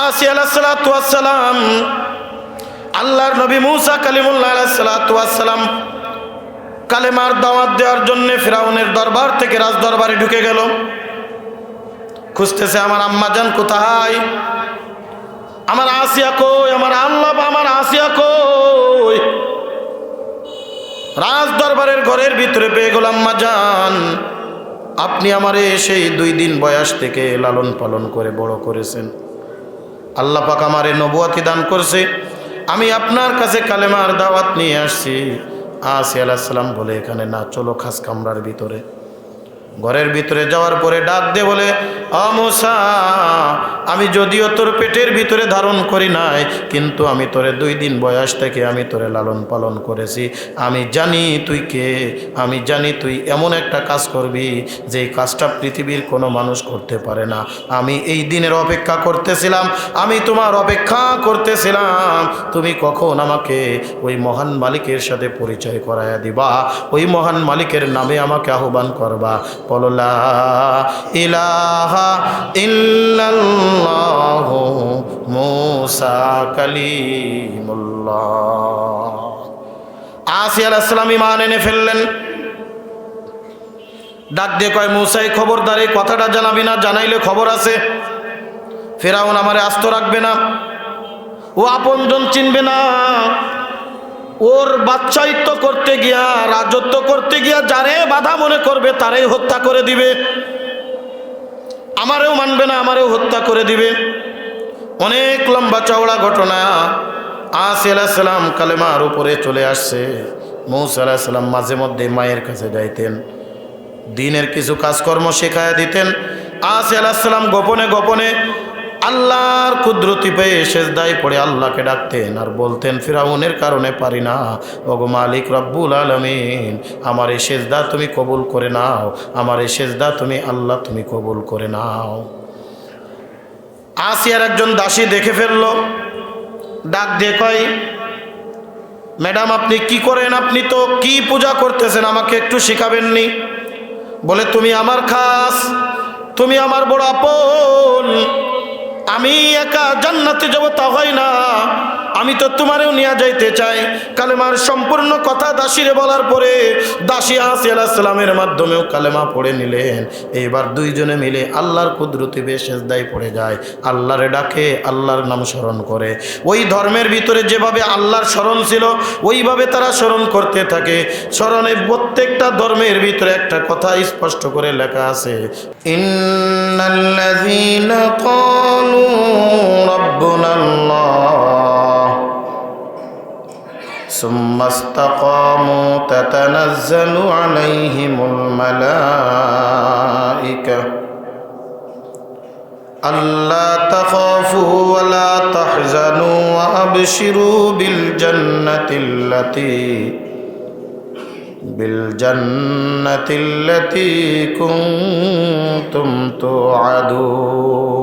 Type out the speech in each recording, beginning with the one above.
আসি আলাইহিস সালাতু ওয়াস সালাম আল্লাহর নবী মুসা কালিমুল্লাহ আলাইহিস সালাতু ওয়াস সালাম কালেমার দাওয়াত দেওয়ার জন্য ফিরাউনের দরবার থেকে রাজ দরবারে ঢুকে গেল। খুঁজতেছে আমার আম্মাজান কোথায়, আমার আসিয়া কই, আমার আল্লাহ, আমার আসিয়া কই। রাজ দরবারের ঘরের ভিতরে পেয়ে গেল, আম্মাজান আপনি আমারে সেই 2 দিন বয়স থেকে লালন পালন করে বড় করেছেন। আল্লাহ পাক আমারে নবুয়তি দান করছে, আমি আপনার কাছে কালেমার দাওয়াত নিয়ে আসছি। আসি আলাইহিস সালাম বলে এখানে না, চলো খাস কামরার ভিতরে। ঘরের ভিতরে যাওয়ার পরে ডাক দিয়ে বলে, ও মুসা, আমি যদিও তোর পেটের ভিতরে ধারণ করি নাই, কিন্তু আমি তোরে 2 দিন বয়স থেকে আমি তোরে লালন পালন করেছি। আমি জানি তুই কে, আমি জানি তুই এমন একটা কাজ করবি যে কাজটা পৃথিবীর কোনো মানুষ করতে পারে না। আমি এই দিনের অপেক্ষা করতেছিলাম, আমি তোমার অপেক্ষা করতেছিলাম, তুমি কখন আমাকে ওই মহান মালিকের সাথে পরিচয় করায়া দিবা, ওই মহান মালিকের নামে আমাকে আহ্বান করবা। বলো লা ইলাহা ইল্লাল্লাহু মুসা কালিমুল্লাহ। আসি আলাইহিস সালাম ঈমান এনে ফেললেন। ডাক দিয়ে কয়, মুসাই খবরদার এই কথাটা জানাবি না, জানাইলে খবর আছে ফিরাউন আমারে আস্ত রাখবে না, ও আপনজন চিনবে না, ওর বাদশাহিত্ব করতে গিয়া, রাজত্ব করতে গিয়া যারে বাধা মনে করবে তারাই হত্যা করে দিবে, আমারেও মানবে না, আমারেও হত্যা করে দিবে। অনেক লম্বা চওড়া ঘটনা। আসি আলাইহিস সালাম কালেমার উপরে চলে আসছে। মূসা আলাইহিস সালাম মাঝে মধ্যে মায়ের কাছে যাইতেন, দিনের কিছু কাজকর্ম শেখায়া দিতেন। আসি আলাইহিস সালাম গোপনে গোপনে আল্লাহর কুদরতি পেয়ে সেজদায় পড়ে আল্লাহকে ডাকতেন আর বলতেন, ফিরাউনের কারণে পারি না, ওগো মালিক রব্বুল আলামিন, আমার এই সেজদা তুমি কবুল করে নাও, আমার এই সেজদা তুমি আল্লাহ তুমি কবুল করে নাও। আসিয়ার একজন দাসী দেখে ফেললো, ডাক দিয়ে কয়, ম্যাডাম আপনি কি করেন, আপনি তো কি পূজা করতেছেন, আমাকে একটু শিখাবেননি? বলে, তুমি আমার খাস, তুমি আমার বড় আপন, আমি একা জান্নাতে যাব তা হয় না, আমি তো তোমারেও নিয়ে যাইতে চাই। কালেমার সম্পূর্ণ কথা দাসীরে বলার পরে দাসী আসি আলাইহিস সালামের মাধ্যমেও কালেমা পড়ে নিলেন। এইবার 2 জনে মিলে আল্লাহর কুদরতি সেজদায় পড়ে যায়, আল্লাহরে ডাকে, আল্লাহর নাম স্মরণ করে। ওই ধর্মের ভিতরে যেভাবে আল্লাহর স্মরণ ছিল ওইভাবে তারা স্মরণ করতে থাকে। স্মরণে প্রত্যেকটা ধর্মের ভিতরে একটা কথা স্পষ্ট করে লেখা আছে, ইন্নাল্লাযীনা ক্বালু রাব্বুনাল্লাহ সুম্মা ইসতাকামু তাতানাজ্জালু আলাইহিমুল মালায়েকা আল্লা তাখাফু ওয়া লা তাহজানু ওয়া আবশিরু বিল জান্নাতিল্লাতী কুনতুম তুআদুন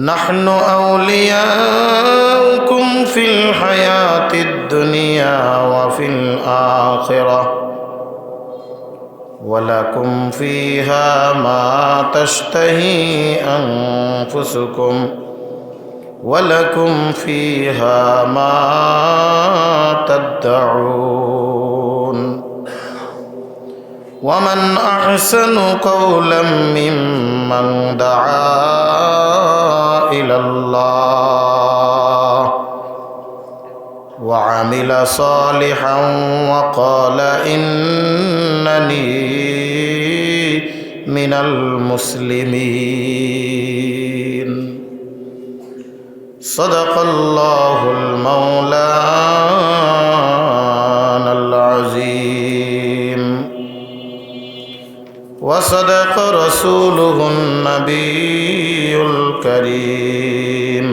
নাহনু আউলিয়াউকুম ফিল হায়াতিদ দুনিয়া ওয়া ফিল আখিরাহ ওয়ালাকুম ফিহা মা তাশতাহি আনফুসুকুম ওয়ালাকুম ফিহা মা তাদউন ওয়ামান আহসানু কাওলাম মিম্মান দাআ ইলাল্লাহ ওয়া আমিলা সালিহান ওয়া ক্বালা ইন্নানী মিনাল মুসলিমিন। সাদাকাল্লাহুল মাওলানাল আযীম ওয়া সাদাকা রাসূলুহুন নাবিয়্যুল কারীম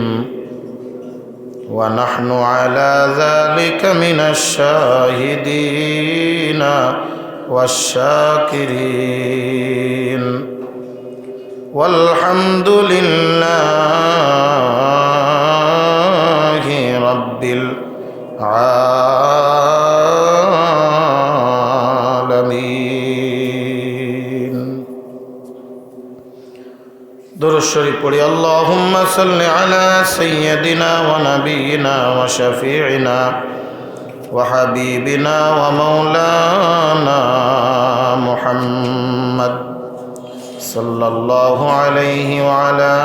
ওয়া নাহনু আলা যালিকা মিনাশ শাহিদিনা ওয়াশ শাকিরিন والحمد لله رب العالمين दुरूद शरीफ पढ़ी। अल्लाहुम्मा सल्लि अला सय्यदिना व नबीना व शफीइना व हबीबिना व मौलाना मुहम्मद सल्लल्लाहु अलैहि व अला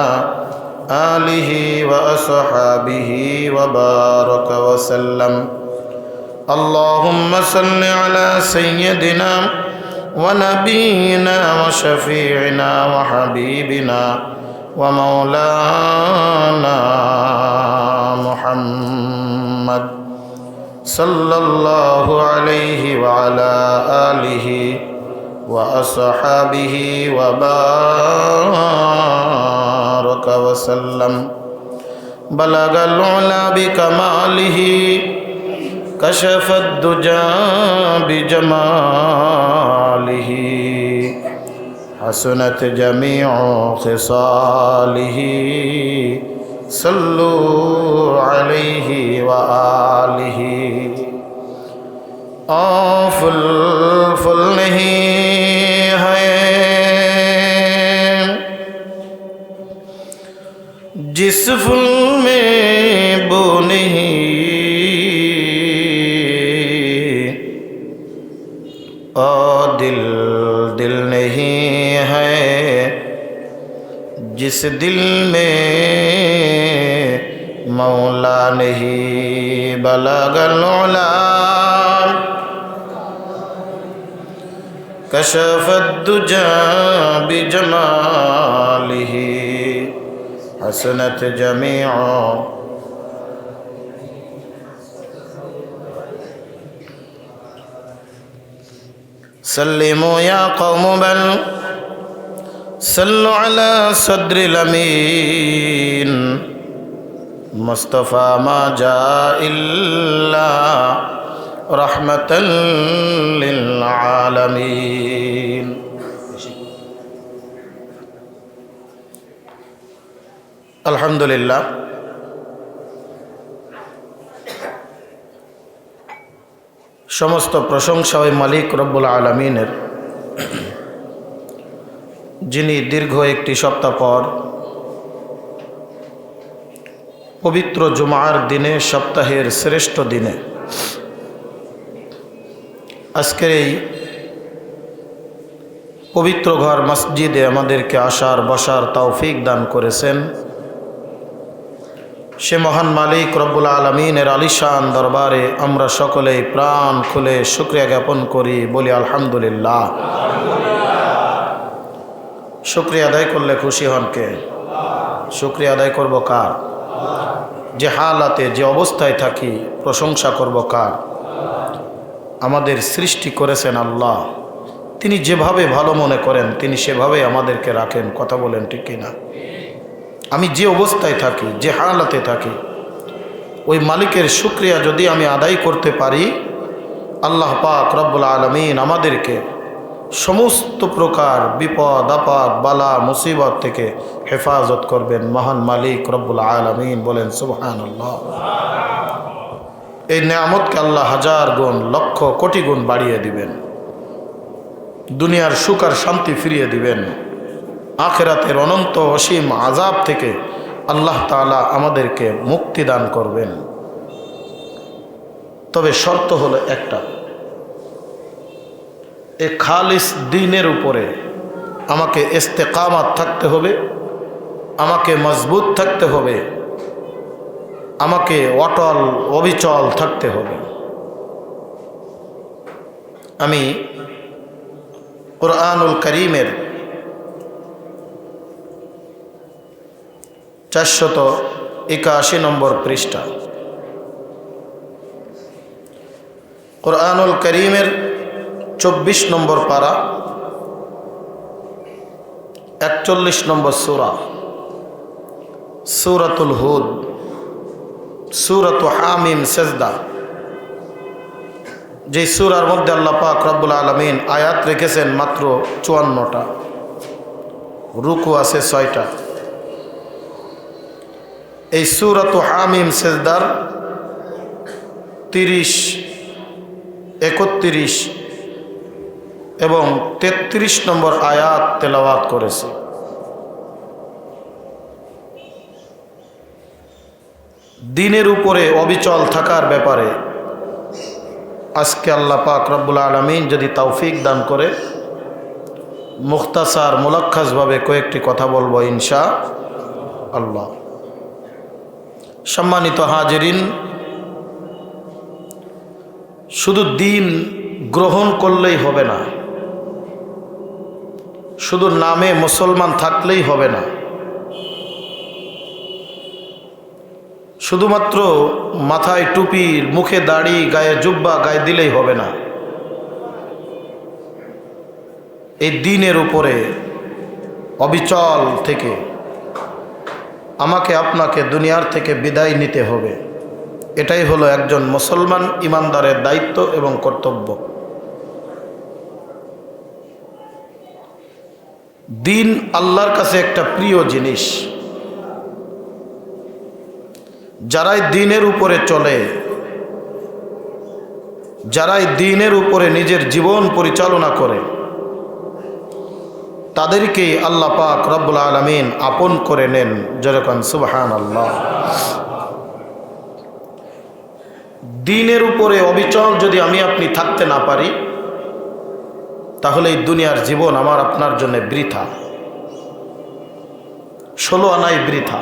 आलिहि व अस्हाबिहि व बारक व सल्लम। अल्लाहुम्मा सल्लि अला सय्यदिना व नबीना व शफीइना व हबीबिना व मौलाना मुहम्मद सल्लल्लाहु अलैहि व अला आलिहि व अस्हाबिहि व बारक व सल्लम। बलगल उला बिकमालिहि कशफत दुजा बिजमालिहि हसनत जमीउ खिसालिहि सल्लु अलैहि व आलिहि। फुल नहीं है जिस फुल में बो नहीं, दिल नहीं है जिस दिल में मौला नहीं। बलगल उला कशफत दुजा बिजमालिहि हसनत जमीउ। सल्लिमो या कौम बल सल्लु अला सद्रिल अमीन मुस्तफ़ा मा जा इल्ला रहमतल लिल आलमीन। अल्हम्दुलिल्लाह, समस्त प्रशंसा ओई मालिक रब्बुल आलमीनेर, जिनी दीर्घ एकटी सप्ताह पर पवित्र जुमार दिने सप्ताहेर श्रेष्ठ दिने आजकेर এই पवित्र घर मस्जिदे आमादेरके आसार बसार तौफिक दान करेছেন। সে মহান মালিক রব্বুল আলমিনের আলিশান দরবারে আমরা সকলেই প্রাণ খুলে শুকরিয়া জ্ঞাপন করি, বলি আলহামদুলিল্লাহ। শুকরিয়া আদায় করলে খুশি হন কে? শুকরিয়া আদায় করব কার? যে হালাতে যে অবস্থায় থাকি প্রশংসা করব কার? আমাদের সৃষ্টি করেছেন আল্লাহ, তিনি যেভাবে ভালো মনে করেন তিনি সেভাবে আমাদেরকে রাখেন। কথা বলেন ঠিক কিনা? আমি যে অবস্থায় থাকি যে হালাতে থাকি ওই মালিকের শুকরিয়া যদি আমি আদায় করতে পারি, আল্লাহ পাক রব্বুল আলামিন আমাদেরকে সমস্ত প্রকার বিপদ আপদ বালা মুসিবত থেকে হেফাজত করবেন। মহান মালিক রব্বুল আলামিন বলেন সুবহানাল্লাহ। এই নেয়ামতকে আল্লাহ হাজার গুণ লক্ষ কোটি গুণ বাড়িয়ে দিবেন, দুনিয়ার সুখ আর শান্তি ফিরিয়ে দিবেন, আখিরাতের অনন্ত অসীম আযাব থেকে আল্লাহ তাআলা আমাদেরকে মুক্তি দান করবেন। তবে শর্ত হলো একটা, এই খালিস দ্বীনের উপরে আমাকে ইস্তেকামাত থাকতে হবে, আমাকে মজবুত থাকতে হবে, আমাকে অটল অবিচল থাকতে হবে। আমি কুরআনুল কারীমের 481 নম্বর পৃষ্ঠা, কুরআনুল কারীমের 24 নম্বর পারা 41 নম্বর সূরা, সূরাতুল হুদ, সূরাতু হামিম সাজদা, যে সূরার মধ্যে আল্লাহ পাক রব্বুল আলামিন আয়াত রেখেছেন মাত্র 54টা, রুকু আছে 6টা। এই সূরাতু হামিম সাজদার 30, 31 এবং 33 নম্বর আয়াত তেলাওয়াত করেছে। দ্বীনের উপরে অবিচল থাকার ব্যাপারে আজকে আল্লাহ পাক রব্বুল আলামিন যদি তৌফিক দান করে মুখতাসার মুলাক্কাসভাবে কয়েকটি কথা বলবো ইনশাআল্লাহ। সম্মানিত হাজিরিন, শুধু দ্বীন গ্রহণ করলেই হবে না, শুধু নামে মুসলমান থাকলেই হবে না, শুধুমাত্র মাথায় টুপি, মুখে দাড়ি, গায়ে জুব্বা গায়ে দিলেই হবে না। এই দ্বীনের উপরে অবিচল থেকে আমাকে আপনাকে দুনিয়ার থেকে বিদায় নিতে হবে। এটাই হলো একজন মুসলমান ইমানদারের দায়িত্ব এবং কর্তব্য। দ্বীন আল্লাহর কাছে একটা প্রিয় জিনিস। যারাই দ্বীনের উপরে চলে, যারাই দ্বীনের উপরে নিজের জীবন পরিচালনা করে, তাদেরকেই আল্লাহ পাক রব্বুল আলামিন আপন করে নেন। যেরকম সুবহানাল্লাহ। দ্বীনের উপরে অবিচল যদি আমি আপনি থাকতে না পারি, তাহলে এই দুনিয়ার জীবন আমার আপনার জন্য বৃথা, 16 আনাই বৃথা।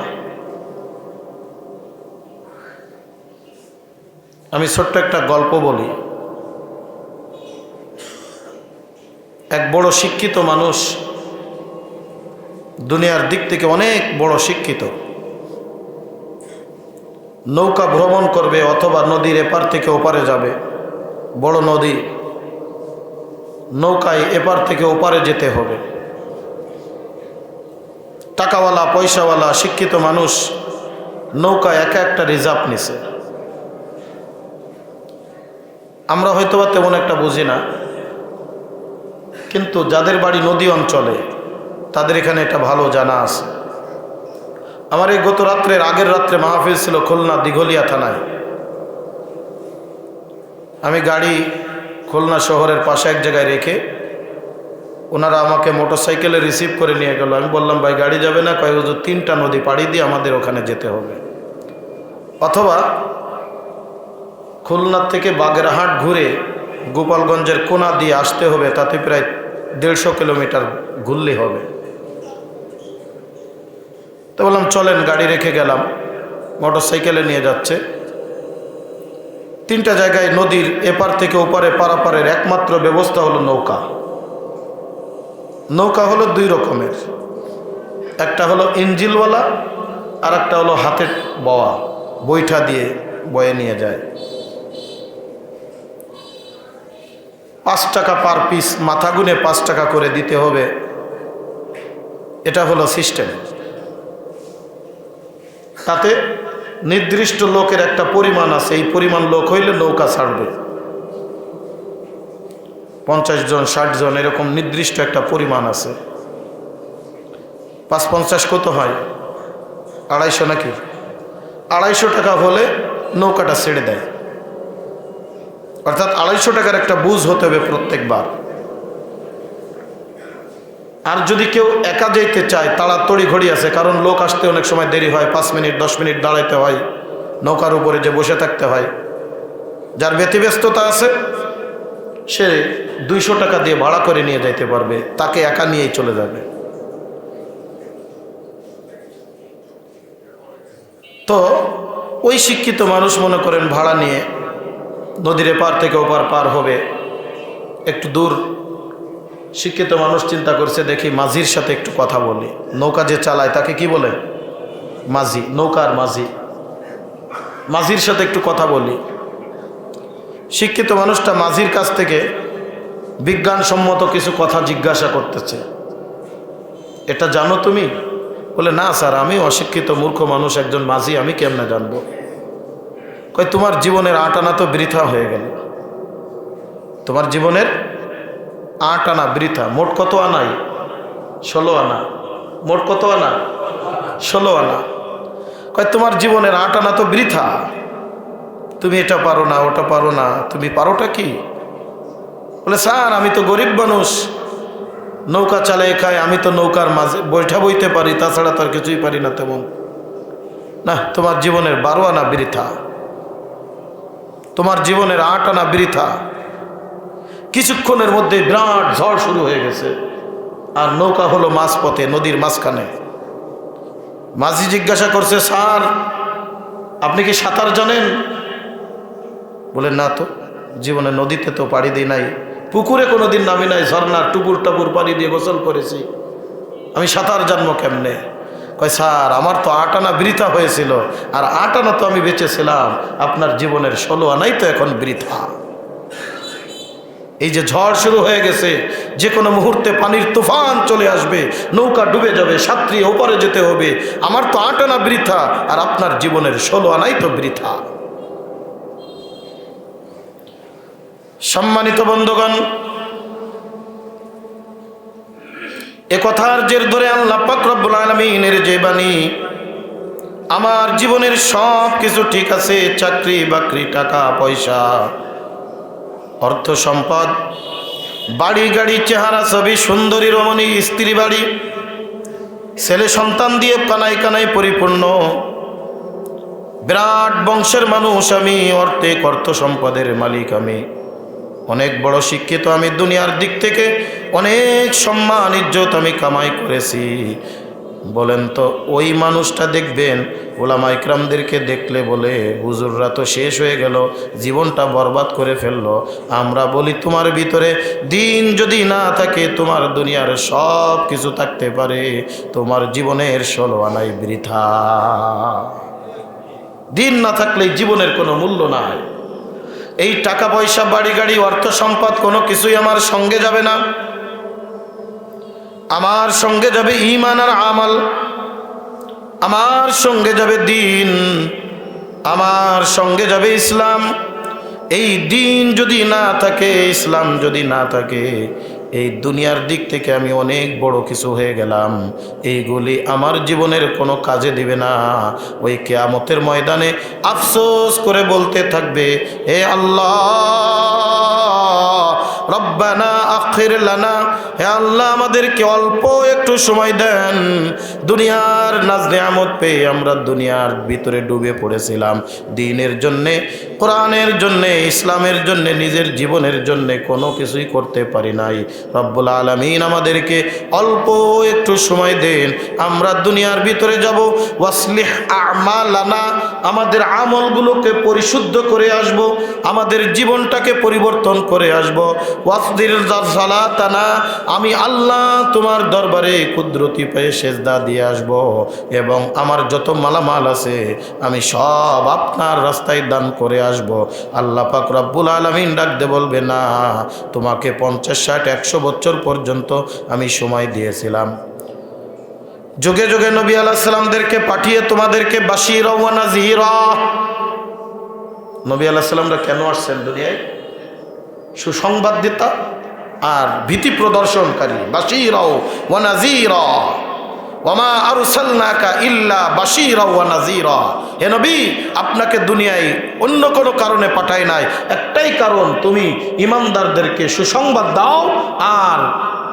আমি ছোট্ট একটা গল্প বলি। এক বড় শিক্ষিত মানুষ, দুনিয়ার দিক থেকে অনেক বড় শিক্ষিত, নৌকা ভ্রমণ করবে অথবা নদীর এপার থেকে ওপারে যাবে, বড় নদী, নৌকায় এপার থেকে ওপারে যেতে হবে। টাকাওয়ালা পয়সাওয়ালা শিক্ষিত মানুষ নৌকায় একা একটা রিজার্ভ নিছে। আমরা হয়তোবা তেমন একটা বুঝি না, কিন্তু যাদের বাড়ি নদী অঞ্চলে তাদের এখানে এটা ভালো জানা আছে। আমার এই গত রাত্রের আগের রাত্রে মাহফিল ছিল খুলনা দিঘলিয়া থানায়। আমি গাড়ি খুলনা শহরের পাশে এক জায়গায় রেখে ওনারা আমাকে মোটরসাইকেলে রিসিভ করে নিয়ে গেল। আমি বললাম, ভাই গাড়ি যাবে না? কয় হুজুর 3টা নদী পাড়ি দিয়ে আমাদের ওখানে যেতে হবে, অথবা খুলনার থেকে বাগেরহাট ঘুরে গোপালগঞ্জের কোনা দিয়ে আসতে হবে, তাতে প্রায় 150 কিলোমিটার ঘুরলে হবে। তো বললাম চলেন, গাড়ি রেখে গেলাম, মোটরসাইকেলে নিয়ে যাচ্ছে। 3টা জায়গায় নদীর এপার থেকে ওপারে পারাপারের একমাত্র ব্যবস্থা হলো নৌকা। নৌকা হলো 2 রকমের, একটা হলো ইঞ্জিলওয়ালা আর একটা হলো হাতে বওয়া, বৈঠা দিয়ে বয়ে নিয়ে যায়। 5 টাকা পার পিস, মাথা গুনে 5 টাকা করে দিতে হবে, এটা হলো সিস্টেম। তাতে নির্দিষ্ট লোকের একটা পরিমাণ আছে, এই পরিমাণ লোক হইলে নৌকা ছাড়বে। 50 জন 60 জন এরকম নির্দিষ্ট একটা পরিমাণ আছে। 5-50 কত হয়? 250 নাকি? 250 টাকা হলে নৌকাটা ছেড়ে দেয়। অর্থাৎ 250 টাকার একটা বুঝ হতে হবে প্রত্যেকবার। আর যদি কেউ একা যেতে চায়, তাড়াতাড়ি ঘড়ি আছে, কারণ লোক আসতে অনেক সময় দেরি হয়, 5 মিনিট 10 মিনিট দাঁড়াইতে হয়, নৌকার উপরে যে বসে থাকতে হয়, যার ব্যতিব্যস্ততা আছে সে 200 টাকা দিয়ে ভাড়া করে নিয়ে যাইতে পারবে, তাকে একা নিয়েই চলে যাবে। তো ওই শিক্ষিত মানুষ মনে করেন ভাড়া নিয়ে নদীর এপার থেকে ওপার পার হবে, একটু দূর। শিক্ষিত মানুষ চিন্তা করছে, দেখি মাঝির সাথে একটু কথা বলি। নৌকা যে চালায় তাকে কি বলে? মাঝি, নৌকার মাঝি। মাঝির সাথে একটু কথা বলি। শিক্ষিত মানুষটা মাঝির কাছ থেকে বিজ্ঞানসম্মত কিছু কথা জিজ্ঞাসা করতেছে। এটা জানো তুমি? বলে, না স্যার, আমি অশিক্ষিত মূর্খ মানুষ, একজন মাঝি, আমি কেমনে জানবো? কই, তোমার জীবনের 8 আনা তো বৃথা হয়ে গেল। তোমার জীবনের 8 আনা বৃথা। মোট কত আনাই? 16 আনা। মোট কত আনা? 16 আনা। কই, তোমার জীবনের 8 আনা তো বৃথা। তুমি এটা পারো না, ওটা পারো না, তুমি পারোটা কি? বলে, স্যার আমি তো গরিব মানুষ, নৌকা চালিয়ে খাই, আমি তো নৌকার মাঝে বৈঠা বইতে পারি, তাছাড়া তো আর কিছুই পারি না তেমন। না, তোমার জীবনের 12 আনা বৃথা, তোমার জীবনের 8 আনা বৃথা। কিছুক্ষণের মধ্যে বিরাট ঝড় শুরু হয়ে গেছে, আর নৌকা হলো মাঝপথে, নদীর মাঝখানে। মাঝি জিজ্ঞাসা করছে, স্যার আপনি কি সাঁতার জানেন? বলেন, না তো, জীবনে নদীতে তো পাড়ি দিই নাই, পুকুরে কোনোদিন নামি নাই, ঝর্ণার টুপুর টাপুর পানি দিয়ে গোসল করেছি, আমি সাঁতার জানবো কেমনে? কয়, স্যার আমার তো 8 আনা বৃথা হয়েছিল, আর 8 আনা তো আমি বেঁচেছিলাম, আপনার জীবনের 16 আনাই তো এখন বৃথা। এই যে ঝড় শুরু হয়ে গেছে, যে কোনো মুহূর্তে পানির তুফান চলে আসবে, নৌকা ডুবে যাবে, সাঁতরি ওপারে যেতে হবে, আমার তো 8 আনা বৃথা, আর আপনার জীবনের 16 আনাই তো বৃথা। সম্মানিত বন্ধুগণ, এ কথার জের ধরে আল্লাহ পাক রব্বুল আলামিনের যে বাণী, আমার জীবনের সব কিছু ঠিক আছে, চাকরি বাকরি, টাকা পয়সা, অর্থ সম্পদ, বাড়ি গাড়ি, চেহারা ছবি, সুন্দরী রমণী, স্ত্রী বাড়ি, ছেলে সন্তান দিয়ে কানায় কানায় পরিপূর্ণ, বিরাট বংশের মানুষ আমি, অর্থ সম্পদের মালিক আমি, অনেক বড় শিক্ষিত আমি, দুনিয়ার দিক থেকে অনেক সম্মান ইজ্জত আমি কামাই করেছি। বলেন তো ওই মানুষটা দেখবেন ওলামা ইকরামদেরকে দেখলে বলে, হুজুররা তো শেষ হয়ে গেল, জীবনটা বরবাদ করে ফেললো। আমরা বলি, তোমার ভিতরে দিন যদি না থাকে, তোমার দুনিয়ার সব কিছু থাকতে পারে, তোমার জীবনের 16 আনাই বৃথা। দিন না থাকলে জীবনের কোনো মূল্য নাই। এই টাকা পয়সা, বাড়ি গাড়ি, অর্থ সম্পদ কোনো কিছুই আমার সঙ্গে যাবে না। আমার সঙ্গে যাবে ঈমান আর আমল, আমার সঙ্গে যাবে দিন, আমার সঙ্গে যাবে ইসলাম। এই দিন যদি না থাকে, ইসলাম যদি না থাকে, এই দুনিয়ার দিক থেকে আমি অনেক বড় কিছু হয়ে গেলাম, এইগুলি আমার জীবনের কোনো কাজে দিবে না। ওই কিয়ামতের ময়দানে আফসোস করে বলতে থাকবে, হে আল্লাহ, রব্বানা আখির লানা, হে আল্লাহ আমাদেরকে অল্প একটু সময় দেন। দুনিয়ার নাজ নিয়ামত পেয়ে আমরা দুনিয়ার ভিতরে ডুবে পড়েছিলাম, দ্বীনের জন্যে, কোরআনের জন্যে, ইসলামের জন্যে, নিজের জীবনের জন্যে কোনো কিছুই করতে পারি নাই। রব্বুল আলামিন আমাদেরকে অল্প একটু সময় দেন, আমরা দুনিয়ার ভিতরে যাব, ওয়াসলিহ আমালানা, আমাদের আমলগুলোকে পরিশুদ্ধ করে আসব, আমাদের জীবনটাকে পরিবর্তন করে আসব। ওয়াসদির সালাতানা, আমি আল্লাহ তোমার দরবারে কুদরতি পায়ে সেজদা দিয়ে আসব, এবং আমার যত মালামাল আছে আমি সব আপনার রাস্তায় দান করে আসব। আল্লাহ পাক রব্বুল আলামিন ডাকতে বলবে, না, তোমাকে 50, 60, 100 বছর পর্যন্ত আমি সময় দিয়েছিলাম। যুগে যুগে নবী আলাইহিস সালামদেরকে পাঠিয়ে তোমাদেরকে বাশীরা ওয়া নাযীরা, নবী আলাইহিস সালামরা কেন আসছেন দুনিয়ায়? সুসংবাদদাতা আর ভীতি প্রদর্শনকারী। বাশীরা ওয়া নাযীরা, ওয়ামা আরসালনাকা ইল্লা বাশীরা ওয়া নাযীরা। হে নবী, আপনাকে দুনিয়ায় অন্য কোনো কারণে পাঠাই নাই, একটাই কারণ, তুমি ঈমানদারদেরকে সুসংবাদ দাও আর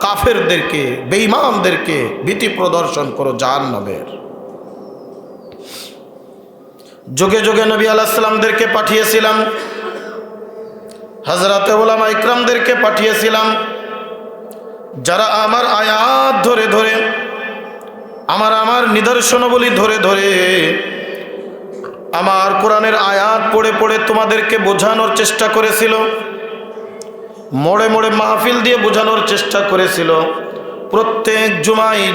কাফেরদেরকে, বেঈমানদেরকে ভীতি প্রদর্শন করো জাহান্নামের। যুগে যুগে নবী আলাইহিস সালামদেরকে পাঠিয়েছিলাম, হযরত উলামা ইকরামদেরকে পাঠিয়েছিলাম, যারা আমার আয়াত ধরে ধরে, আমার নিদর্শনাবলী ধরে ধরে, আমার কোরআনের আয়াত পড়ে পড়ে তোমাদেরকে বোঝানোর চেষ্টা করেছিল, মোড়ে মোড়ে মাহফিল দিয়ে বোঝানোর চেষ্টা করেছিল, প্রত্যেক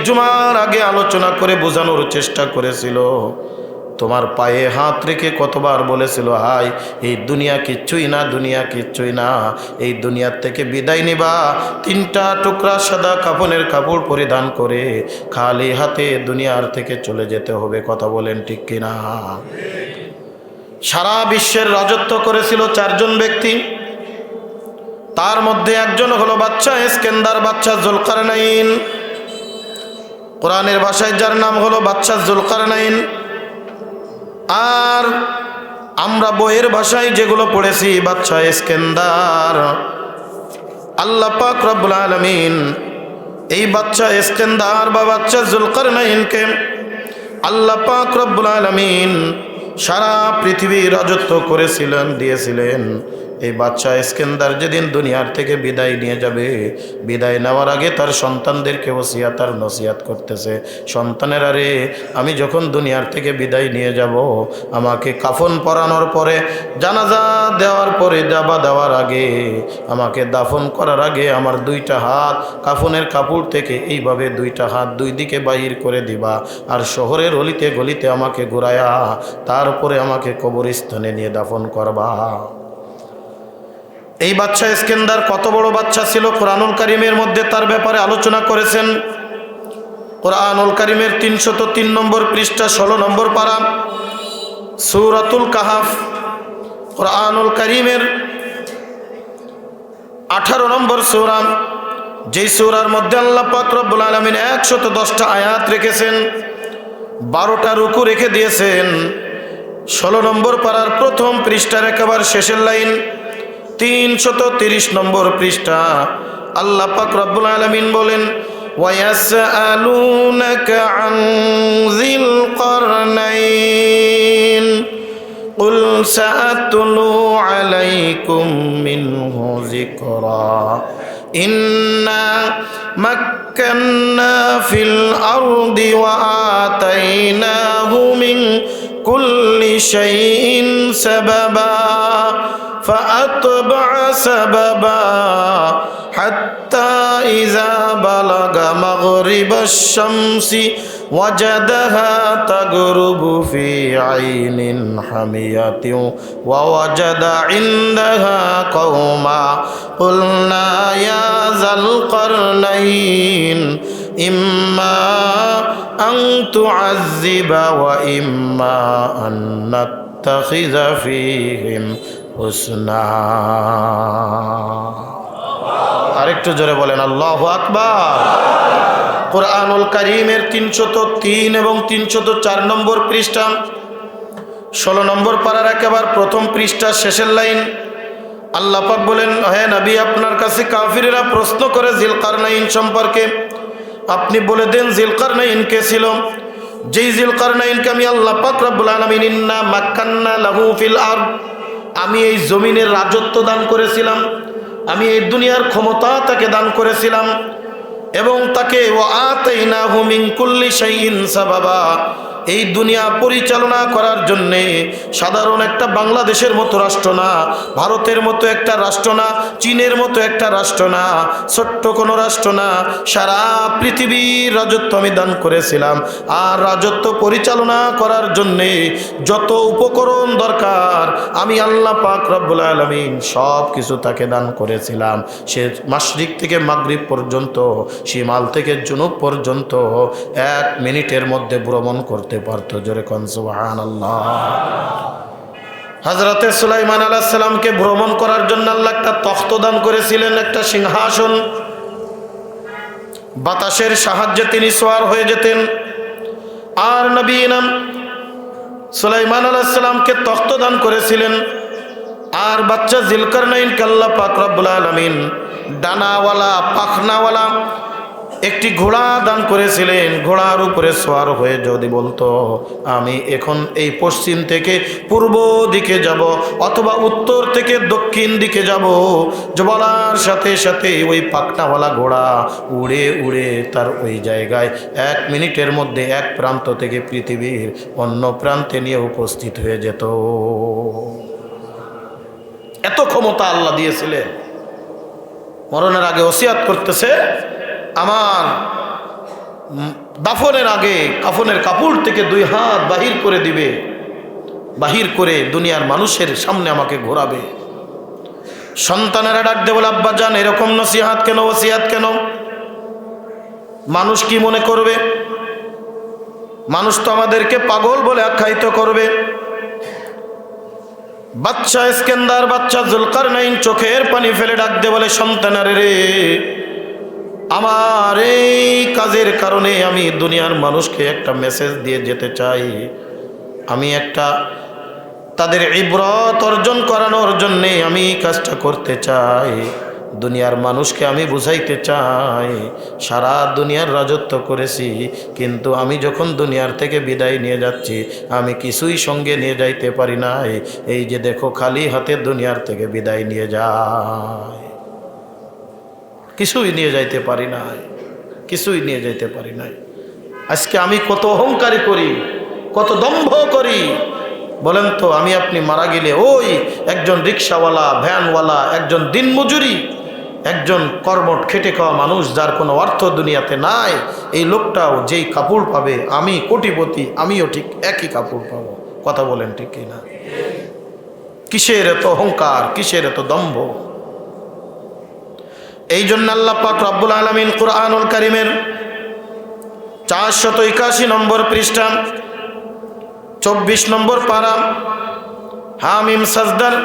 জুমার আগে আলোচনা করে বোঝানোর চেষ্টা করেছিল। তোমার পায়ে হাত রেখে কতবার বলেছিল, হাই এই দুনিয়া কিচ্ছুই না, দুনিয়া কিচ্ছুই না, এই দুনিয়ার থেকে বিদায় নিবা, 3টা টুকরা সাদা কাফনের কাপড় পরিধান করে খালি হাতে দুনিয়ার থেকে চলে যেতে হবে। কথা বলেন ঠিক কিনা? সারা বিশ্বের রাজত্ব করেছিল 4 জন ব্যক্তি, তার মধ্যে একজন হলো বাদশা ইস্কেন্দার, বাদশা জুলকারনাইন। কোরআনের ভাষায় যার নাম হলো বাদশা জুলকারনাইন, আর আমরা বইয়ের ভাষায় যেগুলো পড়েছি বাদশা ইস্কেন্দার। আল্লাহ পাক রব্বুল আলামিন এই বাদশা ইস্কেন্দার বা বাদশা জুলকারনাইনকে আল্লাহ পাক রব্বুল আলামিন সারা পৃথিবীর রাজত্ব করেছিলেন, দিয়েছিলেন। এই বাচ্চা ইস্কেন্দার যেদিন দুনিয়ার থেকে বিদায় নিয়ে যাবে, বিদায় নেওয়ার আগে তার সন্তানদেরকে ওসিয়াত আর নসিহাত করতেছে, সন্তানেরা রে, আমি যখন দুনিয়ার থেকে বিদায় নিয়ে যাব, আমাকে কাফন পরানোর পরে, জানাজা দেওয়ার পরে, জাবা দেওয়ার আগে, আমাকে দাফন করার আগে আমার দুইটা হাত কাফনের কাপড় থেকে এইভাবে দুইটা হাত দুই দিকে বাহির করে দিবা, আর শহরের অলিতে গলিতে আমাকে ঘুরায়া তারপরে আমাকে কবরস্থানে নিয়ে দাফন করবা। এই বাচ্চা ইস্কেন্দার কত বড় বাচ্চা ছিল, কোরআনুল কারীমের মধ্যে তার ব্যাপারে আলোচনা করেছেন। কোরআনুল কারীমের 303 নম্বর পৃষ্ঠা 16 নম্বর পারা, সূরাতুল কাহাফ। কোরআনুল কারীমের 18 নম্বর সূরা, যেই সূরার মধ্যে আল্লাহ পাক রব্বুল আলামিন 110টা আয়াত রেখেছেন, 12টা রুকু রেখে দিয়েছেন। 16 নম্বর পারার প্রথম পৃষ্ঠার একেবারে শেষের লাইন, 330 নম্বর পৃষ্ঠা, আল্লাহ পাক রব্বুল আলামিন বলেন, ওয়ায়াসআলুনাকা আন যিল কারনাইন কুল সাআতলু আলাইকুম মিনহু যিকরা ইন্না মাক্কান্না ফিল আরদি ওয়া আতাইনাহু মিন কুল্লি শাইইন সাবাবা فأتبع سببا حتى إذا بلغ مغرب الشمس وجدها تغرب في عين حمية ووجد عندها قوما قلنا يا ذا القرنين إما أن تعذب وإما أن نتخذ فيهم হুসনা। আরেকটু জোরে বলেন আল্লাহু আকবার। কোরআনুল কারীমের 303 এবং 304 নম্বর পৃষ্ঠা, 16 নম্বর পারার একেবারে প্রথম পৃষ্ঠা শেষের লাইন, আল্লাহ পাক বলেন, হে নবী, আপনার কাছে কাফিররা প্রশ্ন করে জিলকারনাইন সম্পর্কে, আপনি বলে দেন জিলকারনাইন কে ছিল। যেই জিলকারনাইনকে আমি আল্লাহ পাক রব্বুল আলামিন ইন্না মাক্কান্না লাহু ফিল আরদ, আমি এই জমিনের রাজত্ব দান করেছিলাম, আমি এই দুনিয়ার ক্ষমতা তাকে দান করেছিলাম, এবং তাকে ওয়া আতাইনাহু মিন কুল্লি শাইইন সাবাবা, এই দুনিয়া পরিচালনা করার জন্যে সাধারণ একটা বাংলাদেশের মতো রাষ্ট্র না, ভারতের মতো একটা রাষ্ট্র না, চীনের মতো একটা রাষ্ট্র না, ছোট্ট কোনো রাষ্ট্র না, সারা পৃথিবীর রাজত্ব আমি দান করেছিলাম। আর রাজত্ব পরিচালনা করার জন্যে যত উপকরণ দরকার আমি আল্লাহ পাক রব্বুল আলামিন সব কিছু তাকে দান করেছিলাম। সে মাশরিক থেকে মাগরিব পর্যন্ত, শিমাল থেকে জুনুব পর্যন্ত 1 মিনিটের মধ্যে ভ্রমণ করতে পারতো। জোরে কোন সুবহানাল্লাহ। হযরতে সুলাইমান আলাইহিস সালামকে ভ্রমণ করার জন্য আল্লাহ একটা তখ্ত দান করেছিলেন, একটা সিংহাসন। বাতাসের সাহায্যে তিনি সওয়ার হয়ে যেতেন। আর নবী নাম সুলাইমান আলাইহিস সালামকে তখ্ত দান করেছিলেন। আর বাচ্চা জিলকারনাইনকে আল্লাহ পাক রব্বুল আলামিন ডানাওয়ালা, পাখনাওয়ালা একটি ঘোড়া দান করেছিলেন। ঘোড়ার উপরে সওয়ার হয়ে যদি বলতো আমি এখন এই পশ্চিম থেকে পূর্ব দিকে যাব অথবা উত্তর থেকে দক্ষিণ দিকে যাব, বলার সাথে সাথে ওই পাখনাওয়ালা ঘোড়া উড়ে উড়ে তার ওই জায়গায় 1 মিনিটের মধ্যে এক প্রান্ত থেকে পৃথিবীর অন্য প্রান্তে নিয়ে উপস্থিত হয়ে যেত। এত ক্ষমতা আল্লাহ দিয়েছিলেন। মরণের আগে ওসিয়াত করতেছে, আমার দাফনের আগে কাফনের কাপড় থেকে 2 হাত বাহির করে দিবে, বাহির করে দুনিয়ার মানুষের সামনে আমাকে ঘোরাবে। সন্তানেরা ডাক দেবে, আব্বা জান এরকম নসিহাত কেন, ওসিয়াত কেন? মানুষ কি মনে করবে? মানুষ তো আমাদেরকে পাগল বলে আখ্যায়িত করবে। বাচ্চা ইস্কেন্দার, বাচ্চা জুলকারনাইন চোখের পানি ফেলে ডাক দে বলে, সন্তানেরা রে, আমার এই কাজের কারণে আমি দুনিয়ার মানুষকে একটা মেসেজ দিয়ে যেতে চাই। আমি একটা তাদের ইবরত অর্জন করানোর জন্যে আমি কাজটা করতে চাই। দুনিয়ার মানুষকে আমি বুঝাইতে চাই সারা দুনিয়ার রাজত্ব করেছি, কিন্তু আমি যখন দুনিয়ার থেকে বিদায় নিয়ে যাচ্ছি আমি কিছুই সঙ্গে নিয়ে যাইতে পারি নাই। এই যে দেখো খালি হাতে দুনিয়ার থেকে বিদায় নিয়ে যায়, কিছুই নিয়ে যাইতে পারি নাই, কিছুই নিয়ে যাইতে পারি নাই। আজকে আমি কত অহংকারী করি, কত দম্ভ করি বলেন তো। আমি আপনি মারা গেলে ওই একজন রিক্সাওয়ালা, ভ্যানওয়ালা, একজন দিনমজুরি, একজন কর্মঠ খেটে খাওয়া মানুষ যার কোনো অর্থ দুনিয়াতে নাই, এই লোকটাও যেই কাপড় পাবে, আমি কোটিপতি, আমিও ঠিক একই কাপড় পাবো। কথা বলেন ঠিক কিনা? কিসের এত অহংকার, কিসের এত দম্ভ? এই জন্য আল্লাহ পাক রব্বুল আলামিন কুরআনুল কারীমের 481 নম্বর পৃষ্ঠা 24 নম্বর পারা হামিম সাজদার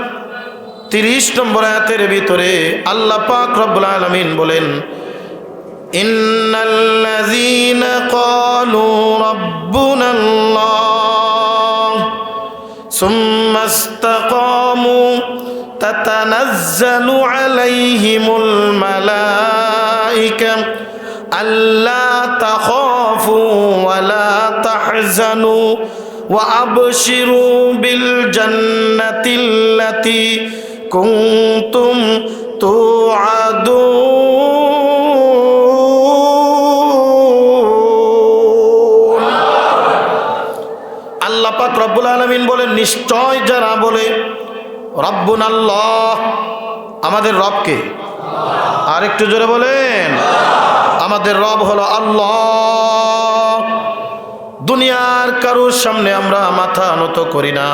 30 নম্বর আয়াতের ভিতরে আল্লাহ পাক রব্বুল আলামিন বলেন, ইন্নাল্লাযীনা ক্বালু রাব্বুনাল্লাহ সুম্মা ইসতাকামু তাতানাজ্জালু আলাইহিমুল মালায়েকা আল্লা তাখাফু ওয়া লা তাহজানু ওয়া আবশিরু বিল জান্নাতিল্লাতী কুনতুম তুআদুন। আল্লাহ পাক রব্বুল আলামিন বলেন, নিশ্চয় যারা বলে রব্বুনাল্লাহ, আমাদের রবকে, আর একটু জোরে বলেন, আমাদের রব হলো আল্লাহ। দুনিয়ার কারুর সামনে আমরা মাথা নত করি না,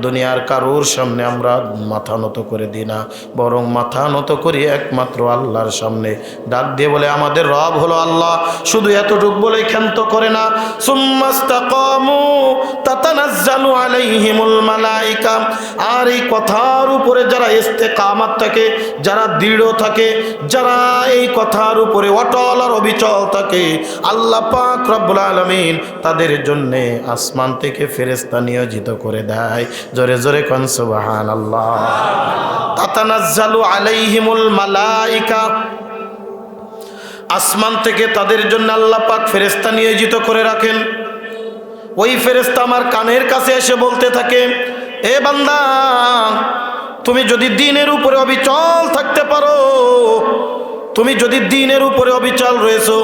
দুনিয়ার কারুর সামনে আমরা মাথা নত করে দিই না, বরং মাথা নত করি একমাত্র আল্লাহর সামনে। ডাক দিয়ে বলে আমাদের রব হলো আল্লাহ। শুধু এতটুক বলে ক্ষান্ত করে না, সুম্মাস্তাকামু তাতানাজ্জালু আলাইহিমুল মালায়েকা, আর এই কথার উপরে যারা ইস্তেকামাত থাকে, যারা দৃঢ় থাকে, যারা এই কথার উপরে অটল আর অবিচল থাকে, আল্লাহ পাক রব্বুল আলামিন তাদের জন্য আসমান থেকে ফেরেশতা নিয়োজিত করে দেয়। জোরে জোরে কোন সুবহানাল্লাহ। তাতানাজ্জালু আলাইহিমুল মালায়েকা, আসমান থেকে তাদের জন্য আল্লাহ পাক ফেরেশতা নিয়োজিত করে রাখেন। ওই ফেরেশতা আমার কানের কাছে এসে বলতে থাকে, এ বান্দা, তুমি যদি দ্বীনের উপরে অবিচল থাকতে পারো, তুমি যদি দ্বীনের উপরে অবিচল রয়েছো,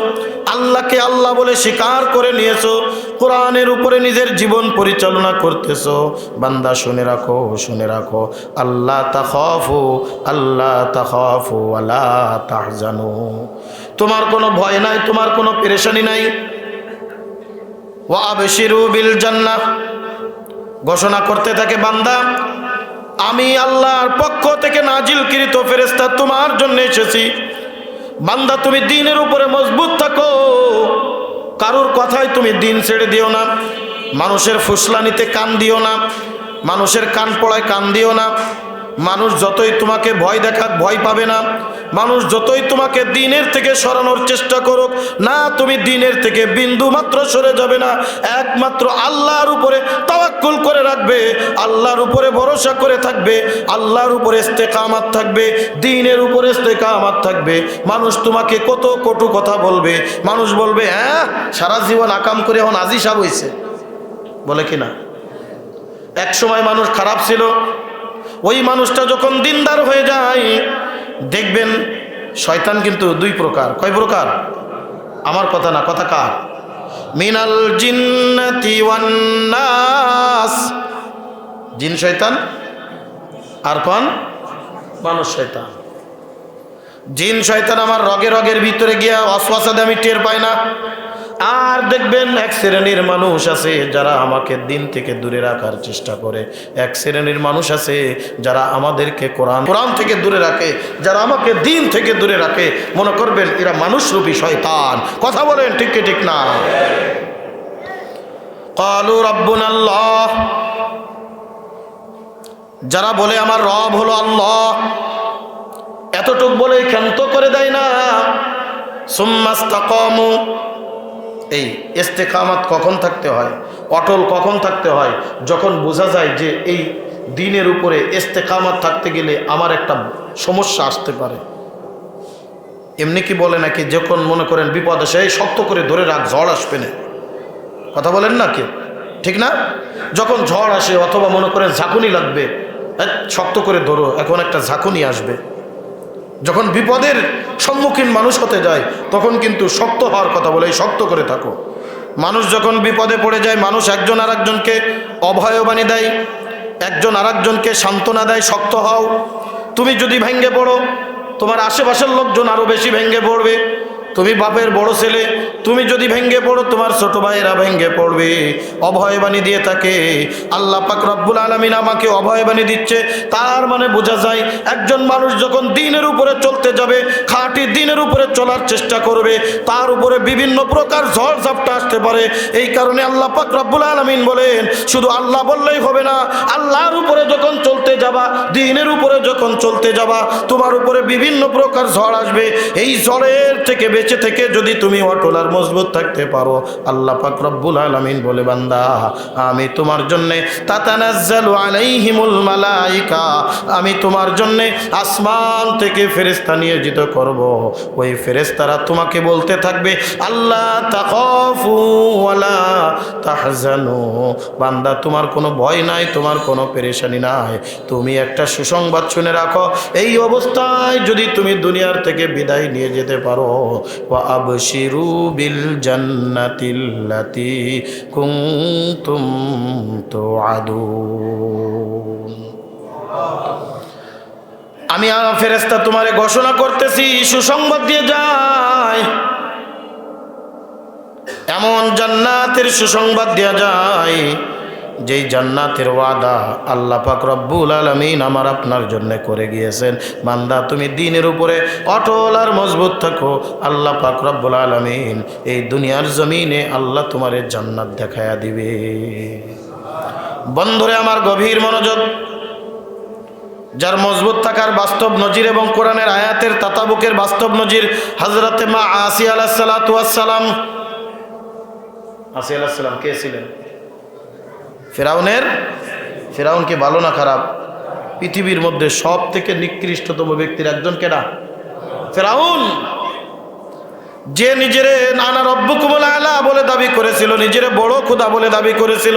আল্লাহকে আল্লাহ বলে স্বীকার করে নিয়েছো, কোরআনের উপরে নিজের জীবন পরিচালনা করতেছো, বান্দা শুনে রাখো, শুনে রাখো, আল্লাহ তাখাফু, আল্লাহ তাখাফু ওয়ালা তাহজানু, তোমার কোনো ভয় নাই, তোমার কোনো পেরেশানি নাই। ওয়া আবশিরু বিল জান্নাহ, ঘোষণা করতে থাকে বান্দা, আমি আল্লাহর পক্ষ থেকে নাজিলকৃত ফেরেশতা তোমার জন্য এসেছি। বান্দা তুমি দ্বীনের উপরে মজবুত থাকো, কারুর কথায় তুমি দ্বীন ছেড়ে দিও না, মানুষের ফুসলানিতে কান দিও না, মানুষের কান পড়ায় কান দিও না। মানুষ যতই তোমাকে ভয় দেখাক ভয় পাবে না, মানুষ যতই তোমাকে দ্বীনের থেকে সরানোর চেষ্টা করুক না, তুমি দ্বীনের থেকে বিন্দু মাত্র সরে যাবে না। একমাত্র আল্লাহর উপরে তাওয়াক্কুল করে রাখবে, আল্লাহর উপরে ভরসা করে থাকবে, আল্লাহর উপরে ইস্তেকামাত থাকবে, দ্বীনের উপরে ইস্তেকামাত থাকবে। মানুষ তোমাকে কত কটু কথা বলবে, মানুষ বলবে হ্যাঁ সারা জীবন আকাম করে এখন আজি সাব হয়েছে, বলে কিনা? এক সময় মানুষ খারাপ ছিল, ওই মানুষটা যখন দিনদার হয়ে যায় দেখবেন শয়তান কিন্তু দুই প্রকার। কয় প্রকার? আমার কথা না, কথা কার? মিনাল জিন্নাতি ওয়ান নাস, জিন শয়তান আর কোন? মানুষ শয়তান। জিন শয়তান আমার রগে রগের ভিতরে গিয়া ওয়াসওয়াসা দিয়ে আমি টের পাই না। আর দেখবেন এক শ্রেণীর মানুষ আছে যারা আমাকে দিন থেকে দূরে রাখার চেষ্টা করে, এক শ্রেণীর মানুষ আছে যারা আমাদেরকে কোরআন থেকে দূরে রাখে, যারা আমাকে দিন থেকে দূরে রাখে। মনে করবেন এরা মানুষরূপী শয়তান। কথা বলেন ঠিক কি ঠিক না? ক্বালু রাব্বুনাল্লাহ, যারা বলে আমার রব হলো আল্লাহ, এতটুক বলে ক্ষান্ত করে দেয় না। সুম্মাস্তাকামু, এই ইস্তেকামাত কখন থাকতে হয়, অটল কখন থাকতে হয়? যখন বোঝা যায় যে এই দ্বীনের উপরে ইস্তেকামাত থাকতে গেলে আমার একটা সমস্যা আসতে পারে, এমনি কি বলে নাকি যখন মনে করেন বিপদ আসে এই শক্ত করে ধরে রাখ, ঝড় আসবে না, কথা বলেন না কেউ, ঠিক না? যখন ঝড় আসে অথবা মনে করেন ঝাঁকুনি লাগবে, শক্ত করে ধরো, এখন একটা ঝাঁকুনি আসবে। যখন বিপদের সম্মুখীন মানুষ হতে যায় তখন কিন্তু শক্ত হওয়ার কথা বলে, শক্ত করে থাকো। মানুষ যখন বিপদে পড়ে যায়, মানুষ একজন আর একজনকে অভয়বাণী দেয়, একজন আর একজনকে সান্ত্বনা দেয়, শক্ত হও। তুমি যদি ভেঙে পড়ো, তোমার আশেপাশের লোকজন আরো বেশি ভেঙে পড়বে। তুমি বাপের বড় ছেলে, তুমি যদি ভেঙে পড়ো তোমার ছোট ভাইয়েরা ভেঙে পড়বে। অভয়বাণী দিয়ে থাকে আল্লাহ পাক রব্বুল আলামিন আমাকে অভয়বাণী দিচ্ছে। তার মানে বোঝা যায় একজন মানুষ যখন দ্বীনের উপরে চলতে যাবে, খাঁটি দ্বীনের উপরে চলার চেষ্টা করবে, তার উপরে বিভিন্ন প্রকার ঝড় ঝাপটা আসতে পারে। এই কারণে আল্লাহ পাক রব্বুল আলামিন বলেন শুধু আল্লাহ বললেই হবে না, আল্লাহর উপরে যখন চলতে যাবা, দ্বীনের উপরে যখন চলতে যাবা, তোমার উপরে বিভিন্ন প্রকার ঝড় আসবে। এই ঝড়ের থেকে বেঁচে থেকে যদি তুমি অটল আর মজবুত থাকতে পারো, আল্লাহ পাক রব্বুল আলামিন বলে বান্দা আমি তোমার জন্য তাতানাজ্জালু আলাইহিমুল মালাইকা, আমি তোমার জন্য আসমান থেকে ফেরেশতা নিয়োজিত করব। ওই ফেরেশতারা তোমাকে বলতে থাকবে আল্লাহ তাখাফু ওয়ালা তাহজানু, বান্দা তোমার কোনো ভয় নাই, তোমার কোনো পেরেশানি নাই। তুমি একটা সুসংবাদ শুনে রাখো, এই অবস্থায় যদি তুমি দুনিয়ার থেকে বিদায় নিয়ে যেতে পারো, ওয়াবশিরু বিল জান্নাতিল্লাতী কুনতুম তুআদুন। আমি ফেরেশতা তোমারে ঘোষণা করতেছি, সুসংবাদ দিয়ে যায়, এমন জান্নাতের সুসংবাদ দেয়া যায় যেই জান্নাতের ওয়াদা আল্লাহ পাক রব্বুল আলামিন আমার আপনার জন্য করে গিয়েছেন। বান্দা তুমি দ্বীনের উপরে অটল আর মজবুত থাকো, আল্লাহ পাক রব্বুল আলামিন এই দুনিয়ার জমিনে আল্লাহ তোমারে জান্নাত দেখায়া দিবে। বন্ধুরে আমার গভীর মনোযোগ, যার মজবুত থাকার বাস্তব নজির এবং কোরআনের আয়াতের তাতাবুকের বাস্তব নজির হযরতে মা আসিয়া আলাইহিস সালাতু ওয়াস সালাম। আসিয়া আলাইহিস সালাম কে ছিলেন? ফেরাউন কি ভালো না খারাপ? পৃথিবীর মধ্যে সব থেকে নিকৃষ্টতম ব্যক্তির একজন কেডা? ফেরাউন। যে নিজেরে আনা রব্বুকুমুল আলা বলে দাবি করেছিল, নিজেরে বড় খোদা বলে দাবি করেছিল,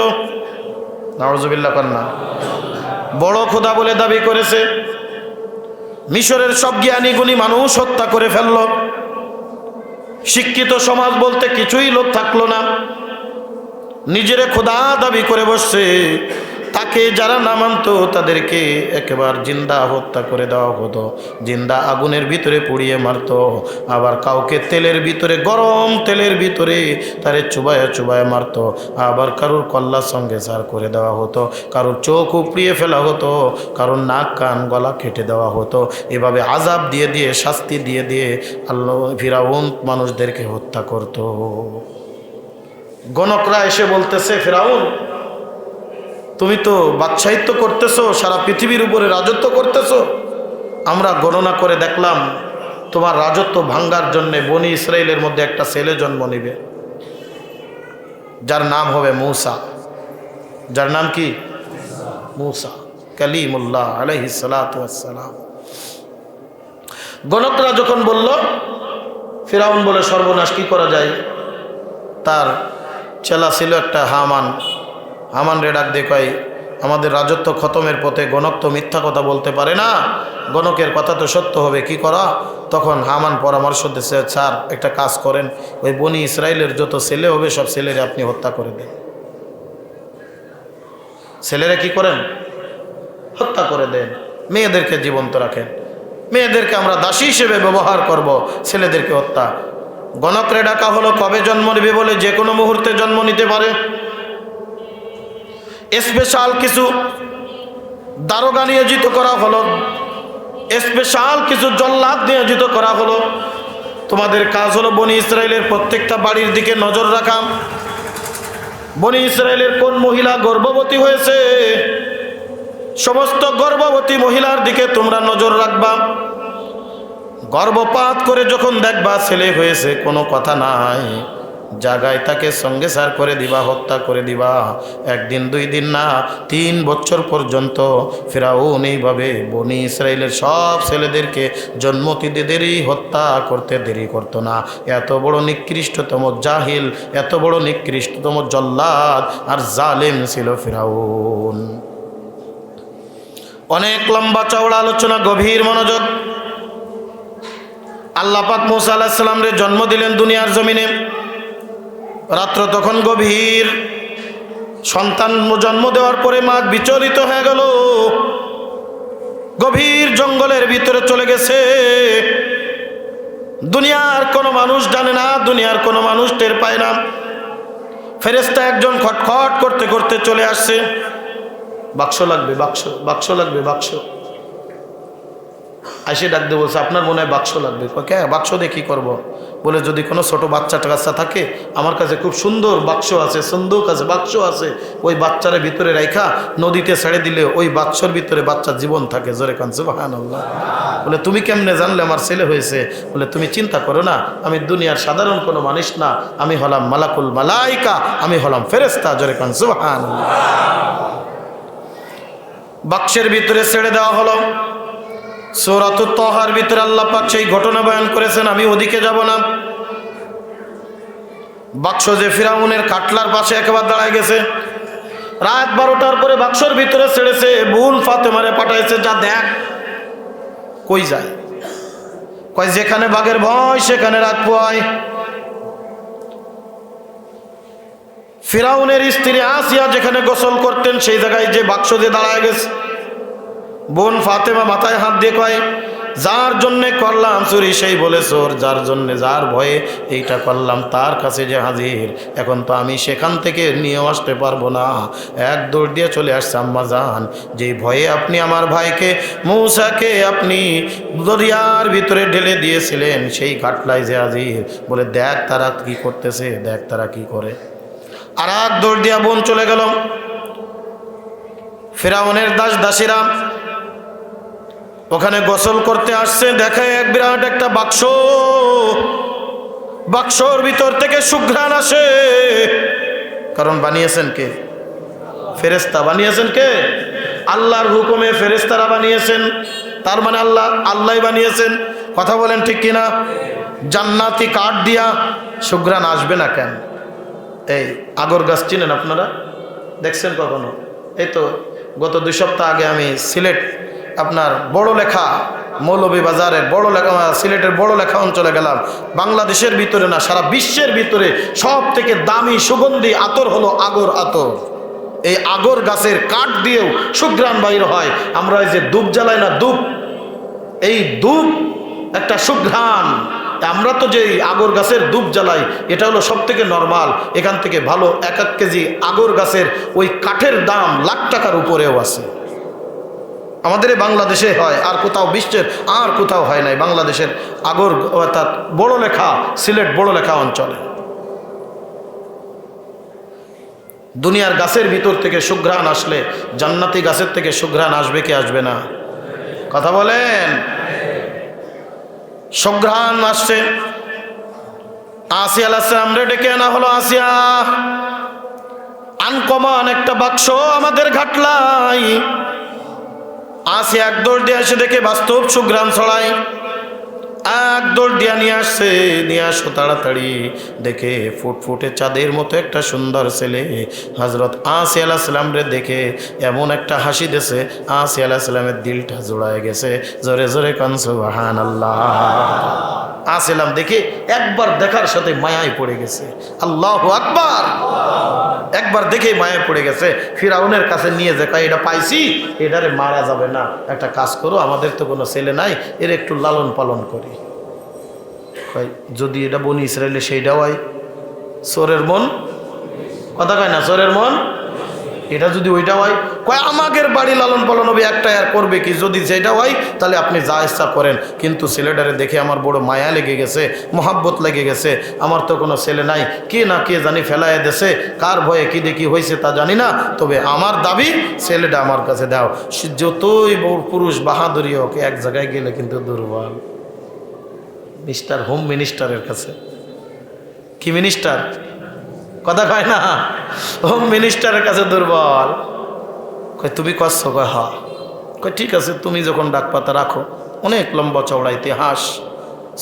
নাউযুবিল্লাহ কান্না, বড় খোদা বলে দাবি করেছে। মিশরের সব জ্ঞানী গুণী মানুষ হত্যা করে ফেলল। শিক্ষিত সমাজ বলতে কিছুই লোক থাকলো না। নিজেরে খোদা দাবি করে বসছে। তাকে যারা না মানত তাদেরকে একেবারে জিন্দা হত্যা করে দেওয়া হতো, জিন্দা আগুনের ভিতরে পুড়িয়ে মারত। আবার কাউকে তেলের ভিতরে, গরম তেলের ভিতরে তারে চুবায়া চুবায়া মারত। আবার কারোর কল্লার সঙ্গে সার করে দেওয়া হতো, কারোর চোখ উপড়িয়ে ফেলা হতো, কারোর নাক কান গলা কেটে দেওয়া হতো। এভাবে আযাব দিয়ে দিয়ে, শাস্তি দিয়ে দিয়ে আল্লাহ ফিরাউন মানুষদেরকে হত্যা করত। গণকরা এসে বলতেছে, ফেরাউন তুমি তো বাদশাহিত্ব করতেছো, সারা পৃথিবীর উপরে রাজত্ব করতেছো, আমরা গণনা করে দেখলাম তোমার রাজত্ব ভাঙ্গার জন্য বনি ইসরাইলের মধ্যে একটা ছেলে জন্ম নিবে, যার নাম হবে মূসা। যার নাম কি? মূসা কালিমুল্লাহ আলাইহিস সালাতু ওয়াস সালাম। গণকরা যখন বলল, ফিরাউন বলে সর্বনাশ, কি করা যায়? তার চেলা ছিল একটা হামান রে ডাক দেখাই, আমাদের রাজত্ব খতমের পথে, গণক তো মিথ্যা কথা বলতে পারে না, গণকের কথা তো সত্য হবে, কি করা? তখন হামান পরামর্শ দিচ্ছে, স্যার একটা কাজ করেন, ওই বনি ইসরায়েলের যত ছেলে হবে সব ছেলেরা আপনি হত্যা করে দেন। ছেলেরা কি করেন? হত্যা করে দেন। মেয়েদেরকে জীবন্ত রাখেন, মেয়েদেরকে আমরা দাসী হিসেবে ব্যবহার করব, ছেলেদেরকে হত্যা। গণকরে ডাকা হলো, কবে জন্ম নেবে বলে, যে কোনো মুহূর্তে জন্ম নিতে পারে। স্পেশাল কিছু দারোগা নিয়োজিত করা হলো, স্পেশাল কিছু জল্লাদ নিয়োজিত করা হলো। তোমাদের কাজ হলো বনি ইসরায়েলের প্রত্যেকটা বাড়ির দিকে নজর রাখা। বনি ইসরায়েলের কোন মহিলা গর্ভবতী হয়েছে, সমস্ত গর্ভবতী মহিলার দিকে তোমরা নজর রাখবা। গর্ভপাত করে যখন দেখবা ছেলে হয়েছে, কোনো কথা নাই, জায়গায় তাকে সঙ্গে সার করে দিবা, হত্যা করে দিবা। একদিন 2 দিন না, 3 বছর পর্যন্ত ফিরাউন এইভাবে বনি ইসরায়েলের সব ছেলেদেরকে জন্মতিদেরই হত্যা করতে দেরি করতো না। এত বড় নিকৃষ্টতম জাহিল, এত বড় নিকৃষ্টতম জল্লাদ আর জালেম ছিল ফিরাউন। অনেক লম্বা চওড়া আলোচনা, গভীর মনোযোগ। আল্লাহ পাক মূসা আলাইহিস সালামরে জন্ম দিলেন দুনিয়ার জমিনে। রাত্র তখন গভীর। সন্তান জন্ম দেওয়ার পরে মা বিচলিত হয়ে গেল, গভীর জঙ্গলের ভিতরে চলে গেছে। দুনিয়ার কোনো মানুষ জানে না, দুনিয়ার কোনো মানুষ টের পায় না। ফেরেশতা একজন খটখট করতে করতে চলে আসছে, বাক্স লাগবে, বাক্স, বাক্স লাগবে, বাক্স। আইসে ডাক দিয়ে বলছে, আপনার মনে হয় বাক্স লাগবে। কে? বাক্স দিয়ে কী করবো? বলে, যদি কোনো ছোট বাচ্চা টাচ্চা থাকে, আমার কাছে খুব সুন্দর বাক্স আছে, সন্দুক আছে, বাক্স আছে, ওই বাচ্চার ভিতরে রাইখা নদীতে ছেড়ে দিলে ওই বাক্সর ভিতরে বাচ্চার জীবন থাকে। জোরে কান সুবহানাল্লাহ। বলে, তুমি কেমনে জানলে আমার ছেলে হয়েছে? বলে, তুমি চিন্তা করো না, আমি দুনিয়ার সাধারণ কোনো মানুষ না, আমি হলাম মালাকুল মালাইকা, আমি হলাম ফেরেশতা। জোরে কান সুবহানাল্লাহ। বাক্সের ভিতরে ছেড়ে দেওয়া হলো। সূরাতুত তাহার ভিতরে আল্লাহ পাক সেই ঘটনা বয়ান করেছেন, আমি ওদিকে যাব না। বাক্স যে ফিরাউনের কাটলার পাশে একেবারে দাঁড়ায় গেছে। রাত 12টার পরে বাক্সর ভিতরে ছেড়েছে। বোন ফাতেমারে পাঠাইছে, যা দেখ। কই যায়? কয়, যেখানে বাঘের ভয় সেখানে রাত পোয়ায়। ফিরাউনের স্ত্রী আসিয়া যেখানে গোসল করতেন সেই জায়গায় যে বাক্স দিয়ে দাঁড়ায় গেছে। বোন ফাতেমা মাথায় হাত দিয়ে কয়, যার জন্যে করলাম চুরি সেই বলে চোর, যার জন্যে, যার ভয়ে এইটা করলাম তার কাছে যে হাজির। এখন তো আমি সেখান থেকে নিয়ে আসতে পারবো না। এক দৌড় দিয়ে চলে আসছে আম্মা জান, যেই ভয়ে আপনি আমার ভাইকে মূসাকে আপনি দরিয়ার ভিতরে ঢেলে দিয়েছিলেন, সেই ঘাটলায় যে হাজির। বলে, দেখ তারা কি করতেছে, দেখ তারা কি করে। আর এক দৌড় দিয়া বোন চলে গেল। ফিরাউনের দাস দাসীরা ওখানে গোসল করতে আসছে। দেখে এক বিরাট একটা বাক্স, বাক্সর ভিতর থেকে সুঘ্রাণ আসে। কারণ বানিয়েছেন কে? ফেরেশতা। বানিয়েছেন কে? আল্লাহর হুকুমে ফেরেশতারা বানিয়েছেন। তার মানে আল্লাহ বানিয়েছেন। কথা বলেন ঠিক কিনা? জান্নাতি কাঠ দিয়া সুঘ্রাণ আসবে না কেন? এই আগর গাছ চিনেন আপনারা? দেখছেন কখনো? এই তো গত 2 সপ্তাহ আগে আমি সিলেট, আপনার বড় লেখা মৌলভীবাজারের বড় লেখা, সিলেটের বড় লেখা অঞ্চলে গেলাম। বাংলাদেশের ভিতরে না, সারা বিশ্বের ভিতরে সব থেকে দামি সুগন্ধি আতর হলো আগর আতর। এই আগর গাছের কাঠ দিয়েও সুঘ্রাণ বাইর হয়। আমরা এই যে ধূপ জ্বালাই না, ধূপ, এই ধূপ একটা সুঘ্রাণ। আমরা তো যে আগর গাছের ধূপ জ্বালাই, এটা হলো সব থেকে নরমাল। এখান থেকে ভালো 1 কেজি আগর গাছের ওই কাঠের দাম লাখ টাকার উপরেও আছে। আমাদের বাংলাদেশে হয়, আর কোথাও বিশ্বের আর কোথাও হয় নাই। বাংলাদেশের আগর, অর্থাৎ বড় লেখা, সিলেট বড় লেখা অঞ্চলে। দুনিয়ার গাছের ভিতর থেকে সুঘ্রাণ আসলে জান্নাতি গাছের থেকে সুঘ্রাণ আসবে কি আসবে না? কথা বলেন। সুঘ্রাণ আসছে। আসিয়া আলাইহিস সালাম রে ডেকে আনা হলো। আসিয়া, আনকমন একটা বাক্স আমাদের ঘাটলাই। আসিয়া এক দৌড় দিয়ে এসে দেখে বাস্তব সুঘ্রাণ ছড়ায়। এক দৌড় দিয়া নিয়ে আসছে। নিয়ে আসো তাড়াতাড়ি। দেখে ফুটফুটে চাঁদের মতো একটা সুন্দর ছেলে হযরত আসিয়া আলাইহিস সালাম রে দেখে এমন একটা হাসি দিয়েছে, আসিয়া আলাইহিস সালামের দিলটা জোড়ায় গেছে। জোরে জোরে কান সুবহানাল্লাহ। আসিলাম দেখে একবার দেখার সাথে মায়ায় পড়ে গেছে। আল্লাহু আকবার। একবার দেখে মায়ায় পড়ে গেছে। ফিরাউনের কাছে নিয়ে যে কয়, এটা পাইছি, এটারে মারা যাবে না, একটা কাজ করো, আমাদের তো কোনো ছেলে নাই, এর একটু লালন পালন করি। কয়, যদি এটা বনি ইসরায়েলে সেইটাও হয়, চোরের মন, কথা কয় না, চোরের মন, এটা যদি ওইটা হয়, কয় আমাদের বাড়ি লালন পালন হবে একটা, আর করবে কি? যদি যেটা হয় তাহলে আপনি যা ইচ্ছা করেন, কিন্তু ছেলেটারে দেখে আমার বড় মায়া লেগে গেছে, মহাব্বত লেগে গেছে। আমার তো কোনো ছেলে নাই, কে না কে জানি ফেলায় দেশে, কার ভয়ে কি দেখি হয়েছে তা জানি না, তবে আমার দাবি ছেলেটা আমার কাছে দাও। যতই পুরুষ বাহাদুরি হোক, এক জায়গায় গেলে কিন্তু দুর্বল। মিস্টার হোম মিনিস্টারের কাছে কি মিনিস্টার? কথা কয় না, হোম মিনিস্টারের কাছে দুর্বল। কয় তুমি করছো? কয় হা। কয় ঠিক আছে, তুমি যখন ডাক পাতা রাখো। অনেক লম্বা চওড়া ইতিহাস,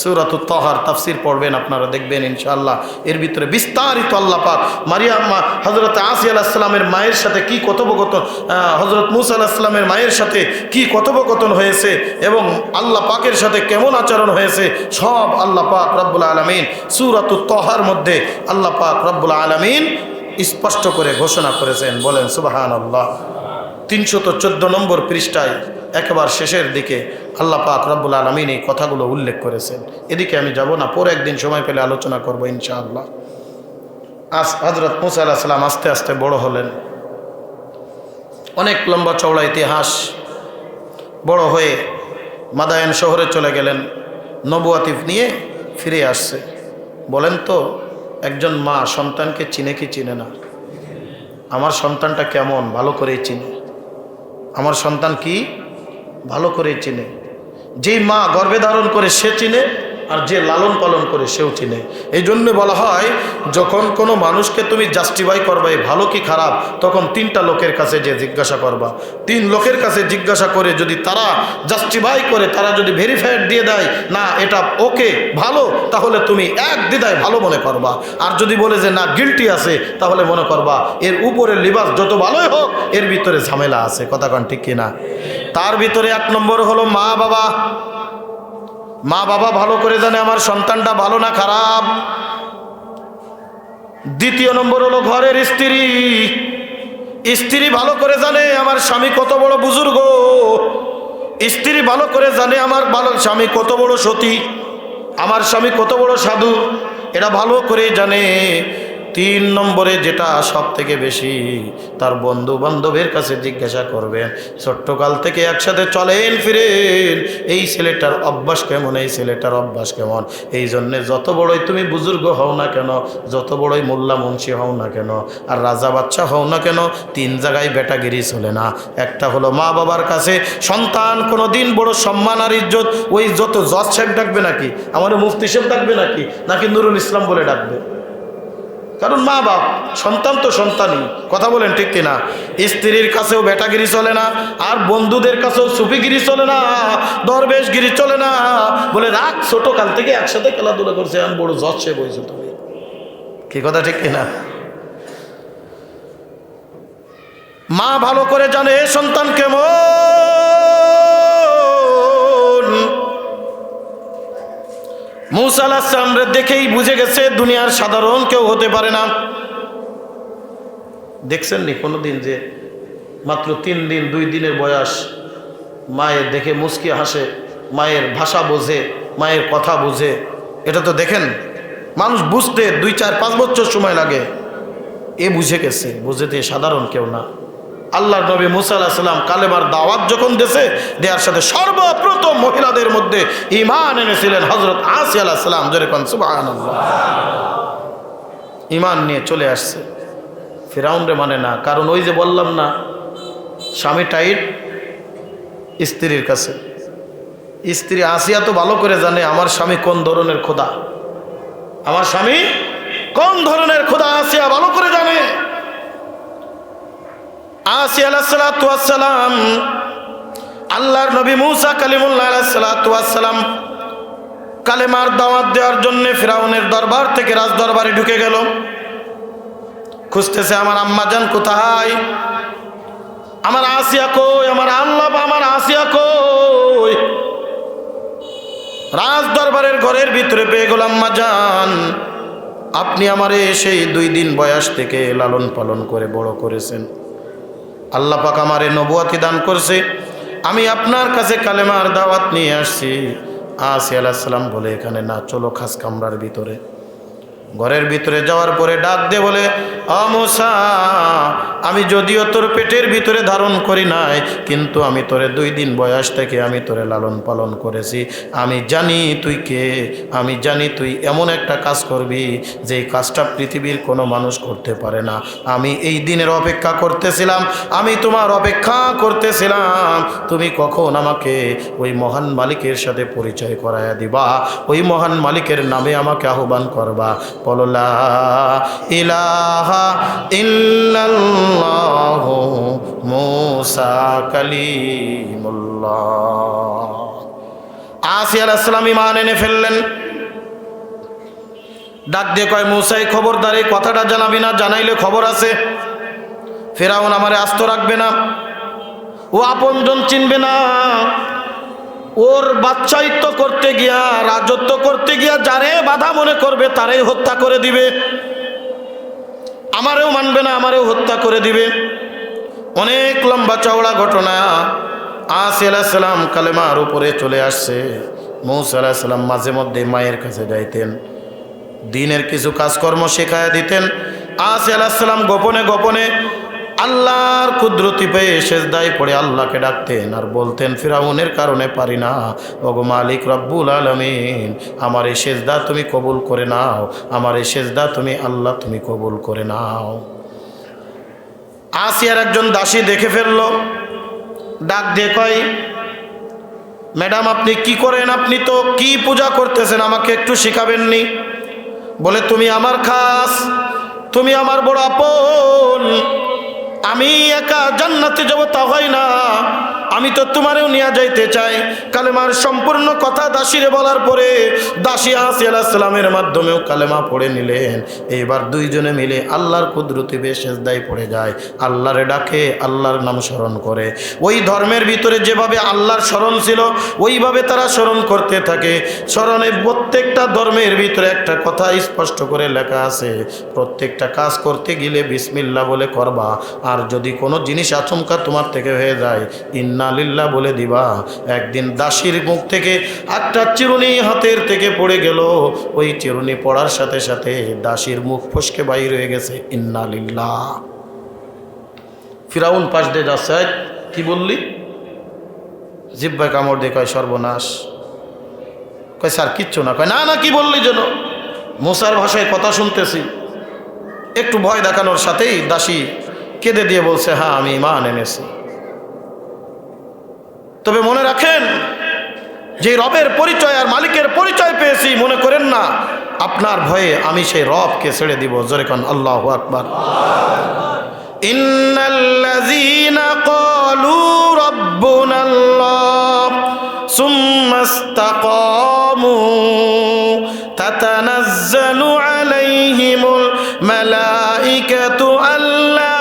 সূরাতুত তাহার তাফসীর পড়বেন আপনারা, দেখবেন ইনশাআল্লাহ। এর ভিতরে বিস্তারিত আল্লাহ পাক মারিয়াম হযরত আসিয়া আলাইহিস সালামের মায়ের সাথে কি কথোপকথন, হযরত মূসা আলাইহিস সালামের মায়ের সাথে কি কথোপকথন হয়েছে এবং আল্লাহ পাকের সাথে কেমন আচরণ হয়েছে, সব আল্লাহ পাক রব্বুল আলামিন সূরাতুত তাহার মধ্যে আল্লাহ পাক রব্বুল আলামিন স্পষ্ট করে ঘোষণা করেছেন। বলেন সুবহানাল্লাহ। 314 নম্বর পৃষ্ঠায় একেবারে শেষের দিকে আল্লাহ পাক রব্বুল আলামিন এই কথাগুলো উল্লেখ করেছেন। এদিকে আমি যাব না, পরে একদিন সময় পেলে আলোচনা করব ইনশাআল্লাহ। হযরত মূসা আলাইহিস সালাম আস্তে আস্তে বড় হলেন, অনেক লম্বা চওড়া ইতিহাস। বড় হয়ে মাদায়েন শহরে চলে গেলেন, নবুয়াতি নিয়ে ফিরে আসছে। বলেন তো, একজন মা সন্তানকে চিনে কি চিনে না? আমার সন্তানটা কেমন ভালো করেই চিনে। আমার সন্তান কি ভালো করেই চিনে। যেই মা গর্ভে ধারণ করে সে চিনে, আর যে লালন পালন করে সেও চিনে। এই জন্য বলা হয়, যখন কোনো মানুষকে তুমি জাস্টিফাই করবা এই ভালো কি খারাপ, তখন 3টা লোকের কাছে যে জিজ্ঞাসা করবা। 3 লোকের কাছে জিজ্ঞাসা করে যদি তারা জাস্টিফাই করে, তারা যদি ভেরিফাইড দিয়ে দেয় না এটা ওকে ভালো, তাহলে তুমি এক দ্বিধায় ভালো মনে করবা। আর যদি বলে যে না গিল্টি আছে, তাহলে মনে করবা এর উপরের লিবাস যত ভালোই হোক এর ভিতরে ঝামেলা আছে। কথা কন ঠিক কিনা? তার ভিতরে 1 নম্বর হলো মা বাবা। মা বাবা ভালো করে জানে আমার সন্তানটা ভালো না খারাপ। 2 নম্বর হলো ঘরের স্ত্রী। স্ত্রী ভালো করে জানে আমার স্বামী কত বড় বুজুর্গ। স্ত্রী ভালো করে জানে আমার স্বামী কত বড় সতী, আমার স্বামী কত বড় সাধু, এটা ভালো করে জানে। 3 নম্বরে যেটা সব থেকে বেশি, তার বন্ধু বান্ধবের কাছে জিজ্ঞাসা করবেন, ছোট্টকাল থেকে একসাথে চলেন ফিরেন, এই ছেলেটার অভ্যাস কেমন, এই ছেলেটার অভ্যাস কেমন। এই জন্যে যত বড়ই তুমি বুজুর্গ হও না কেন, যত বড়ই মোল্লা মুন্সি হও না কেন, আর রাজা বাচ্চা হও না কেন, 3 জায়গায় বেটাগিরি চলে না। একটা হলো মা বাবার কাছে সন্তান কোনো দিন বড় সম্মান আর ইজ্জত, ওই যত জজ সাহেব ডাকবে নাকি, আমার মুফতি সাহেব ডাকবে নাকি, নাকি নুরুল ইসলাম বলে ডাকবে? কারণ মা বাপ, সন্তান তো সন্তানই। কথা বলেন ঠিক কিনা? স্ত্রীর কাছেও বেটাগিরি চলে না, আর বন্ধুদের কাছেও সুফিগিরি চলে না, দরবেশগিরি চলে না। বলে রাখ, ছোট কাল থেকে একসাথে খেলাধুলা করছে, আমি বড় জজ সে বলছো তুমি। কি কথা ঠিক কিনা? মা ভালো করে জানে সন্তান কেমন। মূসা আলাইহিস সালাম দেখেই বুঝে গেছে দুনিয়ার সাধারণ কেউ হতে পারে না। দেখছেন নি কোনোদিন যে মাত্র 3 দিন 2 দিনের বয়স মায়ের দেখে মুচকি হাসে, মায়ের ভাষা বোঝে, মায়ের কথা বোঝে? এটা তো দেখেন, মানুষ বুঝতে 2, 4, 5 বছর সময় লাগে। এ বুঝে গেছে, বুঝতে সাধারণ কেউ না। আল্লাহর নবী মূসা আলাইহিস সালাম কালেমার দাওয়াত যখন দেওয়ার সাথে সর্বপ্রথম মহিলাদের মধ্যে ঈমান এনেছিলেন হযরত আসিয়া আলাইহিস সালাম। জোরে কোন সুবহানাল্লাহ। ঈমান নিয়ে চলে আসছে। ফিরাউন রে মানে না, কারণ ওই যে বললাম না, স্বামী টাইট স্ত্রীর কাছে। স্ত্রী আসিয়া তো ভালো করে জানে আমার স্বামী কোন ধরনের খোদা, আমার স্বামী কোন ধরনের খোদা আসিয়া ভালো করে জানে। আসিয়া আলাইহিস সালাতু ওয়াস সালাম আল্লাহর নবী মূসা কালিমুল্লাহ আলাইহিস সালাতু ওয়াস সালাম কালেমার দাওয়াত দেওয়ার জন্য ফিরাউনের দরবার থেকে রাজ দরবারে ঢুকে গেল। খুঁজতেছে আমার আম্মাজান কোথায়, আমার আসিয়া কই, আমার আল্লাহ, আমার আসিয়া কই। রাজ দরবারের ঘরের ভিতরে পেয়ে গেল, আম্মাজান আপনি আমারে সেই 2 দিন বয়স থেকে লালন পালন করে বড় করেছেন। আল্লাহ পাক আমারে নবুয়াতি দান করছে, আমি আপনার কাছে কালেমার দাওয়াত নিয়ে আসছি। আসিয়া আলাইহিস সালাম বলে এখানে না, চলো খাস কামরার ভিতরে। ঘরের ভিতরে যাওয়ার পরে ডাক দিয়ে বলে, ও মূসা, আমি যদিও তোর পেটের ভিতরে ধারণ করি নাই, কিন্তু আমি তোরে 2 দিন বয়স থেকে আমি তোরে লালন পালন করেছি। আমি জানি তুই কে, আমি জানি তুই এমন একটা কাজ করবি যে কাজটা পৃথিবীর কোনো মানুষ করতে পারে না। আমি এই দিনের অপেক্ষা করতেছিলাম, আমি তোমার অপেক্ষা করতেছিলাম, তুমি কখন আমাকে ওই মহান মালিকের সাথে পরিচয় করায়া দিবা, ওই মহান মালিকের নামে আমাকে আহ্বান করবা। বলো লা ইলাহা ইল্লাল্লাহু মূসা কালিমুল্লাহ। আসিয়া আলাইহিস সালাম ঈমান এনে ফেললেন। ডাক দিয়ে কয় মূসা এই খবরদার এই কথাটা জানাবি না, জানাইলে খবর আছে ফেরাউন আমারে আস্ত রাখবে না, ও আপনজন চিনবে না, ওর বাদশাহিত্ব করতে গিয়া রাজত্ব করতে গিয়া যারে বাধা মনে করবে তারাই হত্যা করে দিবে, আমারেও মানবে না, আমারেও হত্যা করে দিবে। অনেক লম্বা চওড়া ঘটনা। আসিয়া আলাইহিস সালাম কালেমার উপরে চলে আসছে। মূসা আলাইহিস সালাম মাঝে মধ্যে মায়ের কাছে যাইতেন, দিনের কিছু কাজকর্ম শেখায় দিতেন। আসিয়া আলাইহিস সালাম গোপনে গোপনে আল্লাহর কুদরতি পেয়ে সেজদায় পড়ে আল্লাহকে ডাকতেন আর বলতেন ফিরাউনের কারণে পারি না, ওগো মালিক রব্বুল আলামিন আমার এই সেজদা তুমি কবুল করে নাও, আমার এই সেজদা তুমি আল্লাহ তুমি কবুল করে নাও। আসিয়ার একজন দাসী দেখে ফেলল, ডাক দিয়ে কয় ম্যাডাম আপনি কি করেন, আপনি তো কি পূজা করতেছেন, আমাকে একটু শিখাবেননি? বলে তুমি আমার খাস, তুমি আমার বড় আপন, আমি একা জান্নাতে যাব তা হয় না, আমি তো তোমারেও নিয়ে যাইতে চাই। কালেমার সম্পূর্ণ কথা দাসীরে বলার পরে দাসী আসিয়া আলাইহিস সালামের মাধ্যমেও কালেমা পড়ে নিলেন। এইবার দুইজনে মিলে আল্লাহর কুদরতি বেশ সেজদায় পড়ে যায়, আল্লাহরে ডাকে, আল্লাহর নাম স্মরণ করে। ওই ধর্মের ভিতরে যেভাবে আল্লাহর স্মরণ ছিল ওইভাবে তারা স্মরণ করতে থাকে। স্মরণে প্রত্যেকটা ধর্মের ভিতরে একটা কথা স্পষ্ট করে লেখা আছে, প্রত্যেকটা কাজ করতে গেলে বিসমিল্লাহ বলে করবা, আর যদি কোনো জিনিস আচমকা তোমার থেকে হয়ে যায় ইন্না লিল্লাহ বলে দিবা। একদিন দাসীর মুখ থেকে একটা চিরুনি হাতের থেকে পড়ে গেল, ওই চিরুনি পড়ার সাথে সাথে দাসীর মুখ ফসকে বাইর হয়ে গেছে ইন্না লিল্লাহ। ফিরাউন পাশ দিয়ে যাচ্ছে, কি বললি? জিহ্বায় কামড় দিয়ে কয় সর্বনাশ। কয় স্যার কিচ্ছু না। কয় না না কি বললি যেন? মূসার ভাষায় কথা শুনতেছি। একটু ভয় দেখানোর সাথেই দাসী কেঁদে দিয়ে বলছে হ্যাঁ আমি ঈমান এনেছি। তবে মনে রাখেন যে রবের পরিচয় আর মালিকের পরিচয় পেয়েছি, মনে করেন না আপনার ভয়ে আমি সেই রবকে ছেড়ে দিব। জোরে কান আল্লাহু আকবার। ইন্নাল্লাযীনা ক্বালু রাব্বুনাল্লাহ সুম্মা ইসতাকামু তাতানাজ্জালু আলাইহিমুল মালাইকাতু আল্লা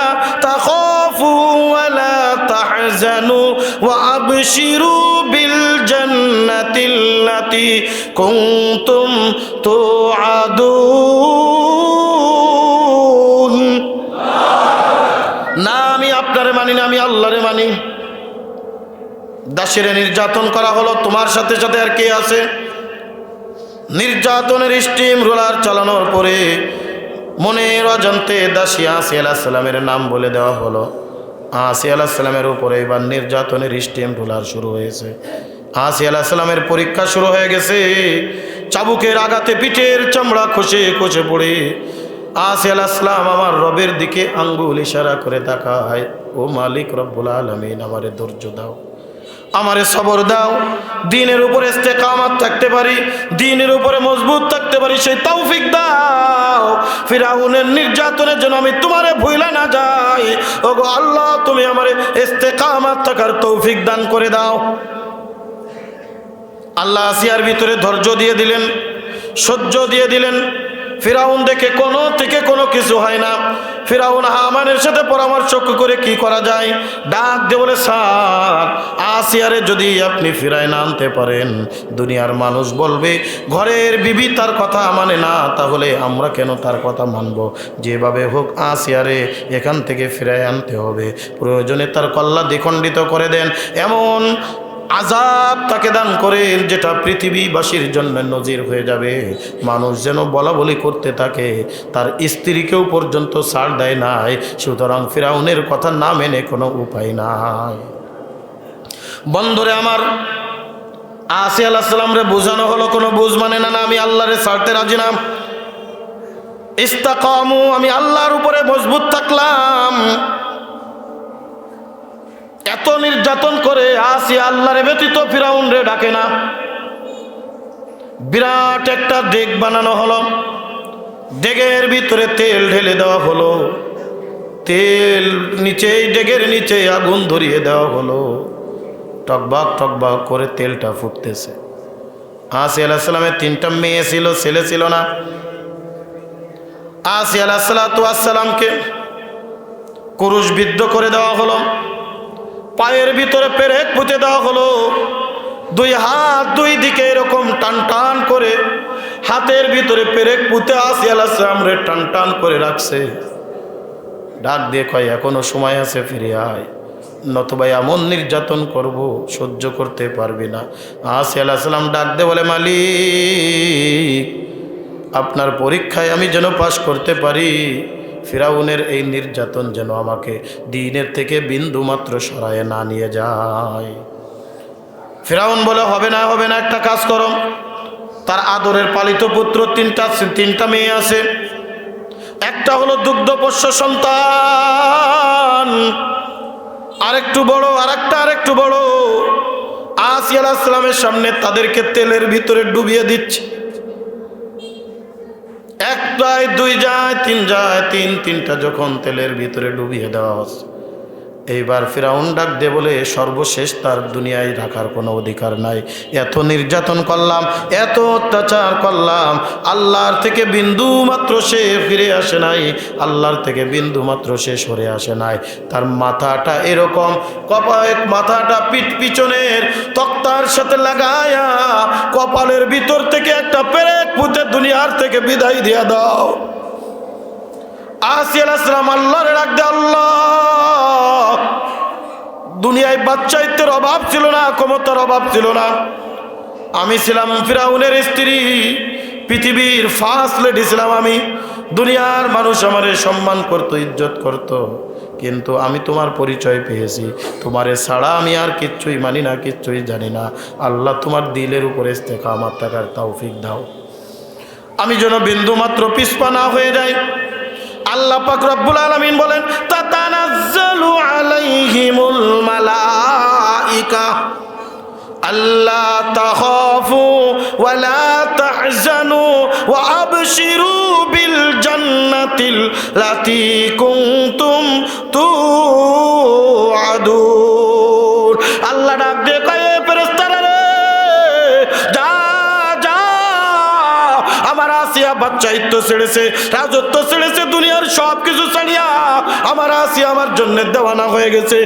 তাখাফু ওয়া লা তাহজানু ওয়া আবশিরু বিল জান্নাতিল্লাতী কুনতুম তুআদুন। না আমি আপনারে মানি না, আমি আল্লাহরে মানি। দাসীরে নির্যাতন করা হলো, তোমার সাথে সাথে আর কে আছে? নির্যাতনের স্টিম রোলার চালানোর পরে মনের অজান্তে দাসী আসিয়া আলাইহিস সালামের নাম বলে দেওয়া হলো। আসিয়া আলাইহিস সালামের উপরে এবার নির্যাতনের স্টিম রোলার শুরু হয়েছে। আসিয়া আলাইহিস সালামের পরীক্ষা শুরু হয়ে গেছে। চাবুকের আঘাতে পিঠের চামড়া খসে খসে পড়ে আসিয়া আলাইহিস সালাম আমার রবের দিকে আঙ্গুল ইশারা করে তাকায়, ও মালিক রব্বুল আলামিন আমারে ধৈর্য দাও, আমারে সবর দাও, দ্বীনের উপরে ইস্তেকামত থাকতে পারি, দ্বীনের উপরে মজবুত থাকতে পারি সেই তৌফিক দাও। ফিরাউনের নির্যাতনের জন্য আমি তোমারে ভুইলা না যাই। ওগো আল্লাহ তুমি আমারে ইস্তেকামত থাকার তৌফিক দান করে দাও। আল্লাহ আসিয়ার ভিতরে ধৈর্য দিয়ে দিলেন, সহ্য দিয়ে দিলেন। ফিরাউন দেখে কোনো থেকে কোনো কিছু হয় না। ফিরাউন হামানের সাথে পরামর্শ করে কি করা যায়, ডাক দিয়ে বলে স্যার আসিয়ারে যদি আপনি ফিরায় না আনতে পারেন দুনিয়ার মানুষ বলবে ঘরের বিবি তার কথা মানে না, তাহলে আমরা কেন তার কথা মানব? যেভাবে হোক আসিয়ারে এখান থেকে ফিরায় আনতে হবে, প্রয়োজনে তার কল্লা দ্বিখণ্ডিত করে দেন, এমন আযাব তাকে দান করেন যেটা পৃথিবীবাসীর জন্য নজির হয়ে যাবে। মানুষ যেন বলা বলি করতে থাকে, তার স্ত্রীকেও পর্যন্ত ছাড় দেয় নাই। সুতরাং ফিরাউনের কথা না মেনে কোনো উপায় নাই। বন্ধুরে আমার, আসিয়া আলাইহিস সালামরে বোঝানো হলো কোনো বুঝ মানে না, আমি আল্লাহরে ছাড়তে রাজি না। ইস্তাকামু, আমি আল্লাহর উপরে মজবুত থাকলাম। এত নির্যাতন করে আসিয়া আল্লাহরে ব্যতীত ফিরাউন রে ডাকে না। বিরাট একটা ডেক বানানো হলো, ডেগের ভিতরে তেল ঢেলে দেওয়া হলো, তেল নিচেই ডেগের নিচে আগুন ধরিয়ে দেওয়া হলো, টকবক টকবক করে তেলটা ফুটতেছে। আসিয়া আলাইহিস সালামের 3টা মেয়ে ছিল, ছেলে ছিল না। আসিয়া আলাইহিস সালামকে ক্রুশবিদ্ধ করে দেওয়া হলো, পায়ের ভিতরে পেরেক পুঁতে দেওয়া হলো, 2 হাত 2 দিকে এরকম টান টান করে হাতের ভিতরে পেরেক পুঁতে আসিয়া আলাইহিস সালামরে টান টান করে রাখছে। ডাক দিয়ে কয়, এখনো সময় আছে, ফিরে আয়, নতুবা এমন নির্যাতন করব সহ্য করতে পারবি না। আসিয়া আলাইহিস সালাম ডাক দিয়ে বলে, মালিক, আপনার পরীক্ষায় আমি যেন পাশ করতে পারি, ফিরাউনের এই নির্যাতন যেন আমাকে দ্বীনের থেকে বিন্দু মাত্র সরায়ে না নিয়ে যায়। ফিরাউন বলে, হবে না হবে না, একটা কাজ করো, তার আদরের পালিত পুত্র 3টা মেয়ে আছে, একটা হলো দুগ্ধপোষ্য সন্তান, আরেকটু বড়, আরেকটু বড়। আসিয়া আলাইহিস সালামের সামনে তাদেরকে তেলের ভিতরে ডুবিয়ে দিচ্ছে। 1 যায় 2 যায় 3 যায়, 3টা যখন তেলের ভিতরে ডুবিয়ে দেওয়া হচ্ছে, এইবার ফিরাউন ডাক দিয়ে বলে, সর্বশেষ তার দুনিয়ায় রাখার কোনো অধিকার নাই। এত নির্যাতন করলাম, এত অত্যাচার করলাম, আল্লাহর থেকে বিন্দু মাত্র সে ফিরে আসে নাই, আল্লাহর থেকে বিন্দু মাত্র সে সরে আসে নাই। তার মাথাটা এরকম, মাথাটা পিছনের তক্তার সাথে লাগায়া কপালের ভিতর থেকে একটা পেরেক পুঁতে দুনিয়ার থেকে বিদায় দিয়া দাও। আসিয়া আলাইহিস সালাম আল্লাহরে ডাক দে, আল্লাহ, দুনিয়ায় বাচ্চাইতের অভাব ছিল না, ক্ষমতার অভাব ছিল না, আমি ছিলাম ফিরাউনের স্ত্রী, পৃথিবীর ফার্স্ট লেডি ছিলাম আমি, দুনিয়ার মানুষ আমারে সম্মান করত, ইজ্জত করত, কিন্তু আমি তোমার পরিচয় পেয়েছি, তোমারে ছাড়া আমি আর কিচ্ছুই মানি না, কিচ্ছুই জানি না। আল্লাহ, তোমার দিলের উপরে ইস্তেকামত থাকার তৌফিক দাও, আমি যেন বিন্দু মাত্র পিছপা না হয়ে যাই। আল্লাহ পাক রব্বুল আলামিন বলেন, তাতানাজ্জালু আলাইহিমুল মালাইকা আল্লা তাখাফু ওয়া লা তাহজানু ওয়া আবশিরু বিল জান্নাতিল লাতী কুনতুম তুআদুন। আল্লাহ ডাক দিয়ে কয়, ফেরেশতারা রে, যা যা, আমার আসিয়া বাচ্চাইত্ব ছেড়েছে, রাজত্ব ছেড়েছে, দুনিয়ার সব কিছু ছাড়িয়া আমার আসিয়া আমার জন্য দেওয়ানা হয়ে গেছে,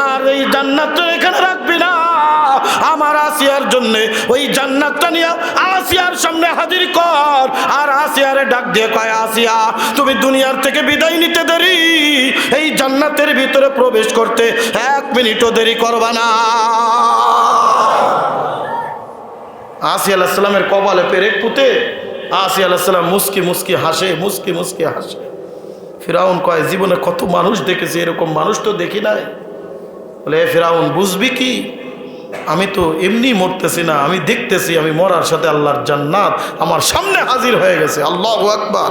আর এই জান্নাতটা এখানে রাখবি না, আমার আসিয়ার জন্য ওই জান্নাতটা নিয়ে আসিয়ার সামনে হাজির কর। আর আসিয়ারে ডাক দিয়ে কয়, আসিয়া, তুমি দুনিয়ার থেকে বিদায় নিতে দেরি, এই জান্নাতের ভিতরে প্রবেশ করতে 1 মিনিটও দেরি করবা না। আসিয়া আলাইহিস সালামের কপালে পেরেক পুঁতে আসিয়া আলাইহিস সালাম মুস্কি মুস্কি হাসে, মুস্কি মুস্কি হাসে। ফিরাউন কয়, জীবনে কত মানুষ দেখেছি, এরকম মানুষ তো দেখি নাই। বলে, ফিরাউন, বুঝবি কি, আমি তো এমনি মরতেছি না, আমি দেখতেছি আমি মরার সাথে আল্লাহর জান্নাত আমার সামনে হাজির হয়ে গেছে। আল্লাহু আকবার।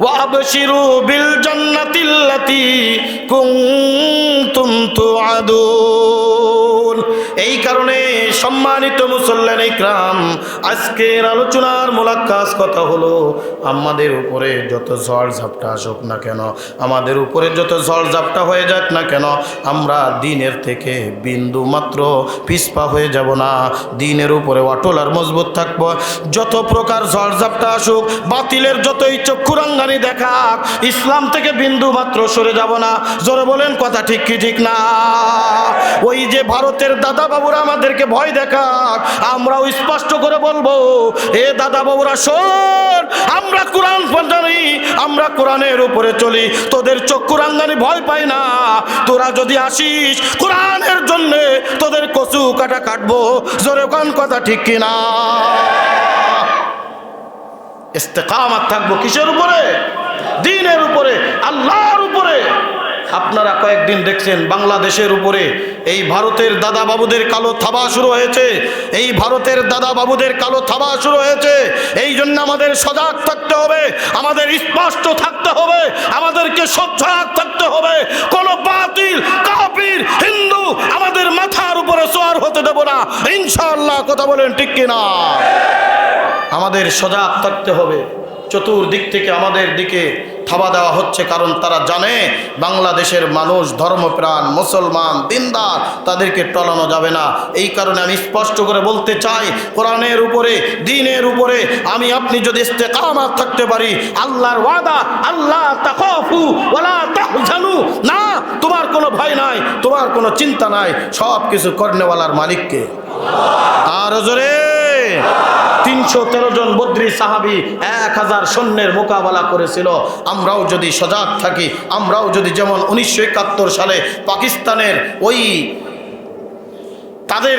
ওয়া আবশিরু বিল জান্নাতিল্লাতী কুনতুম তুআদুন। এই কারণে সম্মানিত মুসল্লিয়ান ইকরাম, আজকের আলোচনার মোলাক্কাস কথা হলো, আমাদের উপরে যত ঝড় ঝাপটা আসুক না কেন, আমাদের উপরে যত ঝড় ঝাপটা হয়ে যাক না কেন, আমরা দ্বীনের থেকে বিন্দু মাত্র পিছপা হয়ে যাব না, দ্বীনের উপরে অটল আর মজবুত থাকব। যত প্রকার ঝড় ঝাপটা আসুক, বাতিলের যতই চক্ষুরাঙ্গানি দেখাক, ইসলাম থেকে বিন্দু মাত্র সরে যাব না। জোরে বলেন কথা ঠিক কি ঠিক না? ওই যে ভারতের দাদা বাবুরা আমাদেরকে ভয় দেখাক, আমরাও স্পষ্ট করে বলবো, এ দাদা বাবুরা শোন, আমরা কোরআন জানি, আমরা কোরআনের উপরে চলি, তোদের চক্ষুরাঙ্গানি ভয় পাই না। তোরা যদি আসিস কোরআনের জন্যে, তোদের কচু কাটা কাটবো। জোরে কোন কথা ঠিক কিনা? ইস্তেকামত থাকবো কিসের উপরে? দ্বীনের উপরে, আল্লাহর উপরে। আপনারা কয়েকদিন দেখছেন বাংলাদেশের উপরে এই ভারতের দাদা বাবুদের কালো থাবা শুরু হয়েছে, এই ভারতের দাদা বাবুদের কালো থাবা শুরু হয়েছে। এই জন্য আমাদের সজাগ থাকতে হবে, আমাদের স্পষ্ট থাকতে হবে, আমাদেরকে সজাগ থাকতে হবে। কোন বাতিল কাফির হিন্দু আমাদের মাথার উপরে সওয়ার হতে দেব না ইনশাআল্লাহ। কথা বলেন ঠিক কিনা? আমাদের সজাগ থাকতে হবে। চতুর্দিক থেকে আমাদের দিকে থাবা দেওয়া হচ্ছে, কারণ তারা জানে বাংলাদেশের মানুষ ধর্মপ্রাণ, মুসলমান, দিনদার, তাদেরকে টলানো যাবে না। এই কারণে আমি স্পষ্ট করে বলতে চাই, কোরআনের উপরে, দ্বীনের উপরে আমি আপনি যদি ইস্তেকামাত থাকতে পারি, আল্লাহর ওয়াদা, আল্লাহ তাখাফু ওয়ালা তাহজানু, না তোমার কোনো ভয় নাই, তোমার কোনো চিন্তা নাই, সব কিছু করনেওয়ালার মালিককে। আর জোরে 313 জন বদরি সাহাবী 1000 সৈন্যের মোকাবেলা করেছিল। আমরাও যদি সজাগ থাকি, আমরাও যদি যেমন 1971 সালে পাকিস্তানের ওই তাদের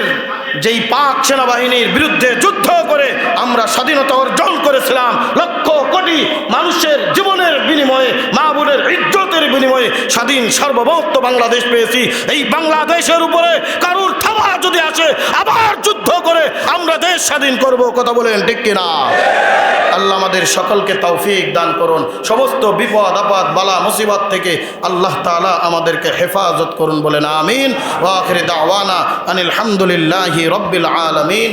যেই পাক সেনাবাহিনীর বিরুদ্ধে যুদ্ধ করে আমরা স্বাধীনতা অর্জন করেছিলাম, লক্ষ কোটি মানুষের জীবনের বিনিময়ে, মা বোনের ইজ্জতের বিনিময়ে স্বাধীন সার্বভৌমত্ব বাংলাদেশ পেয়েছি। এই বাংলাদেশের উপরে কারুর থাবা যদি আসে, আবার যুদ্ধ করে আমরা দেশ স্বাধীন করব। কথা বলেন ঠিক কিনা? আল্লাহ আমাদের সকলকে তৌফিক দান করুন। সমস্ত বিপদ আপদ বালা মুসিবত থেকে আল্লাহ তাআলা আমাদেরকে হেফাজত করুন, বলেন আমিন। ওয়া আখির দাওয়ানা আনিল হামদুলিল্লাহি রাব্বিল আলামিন।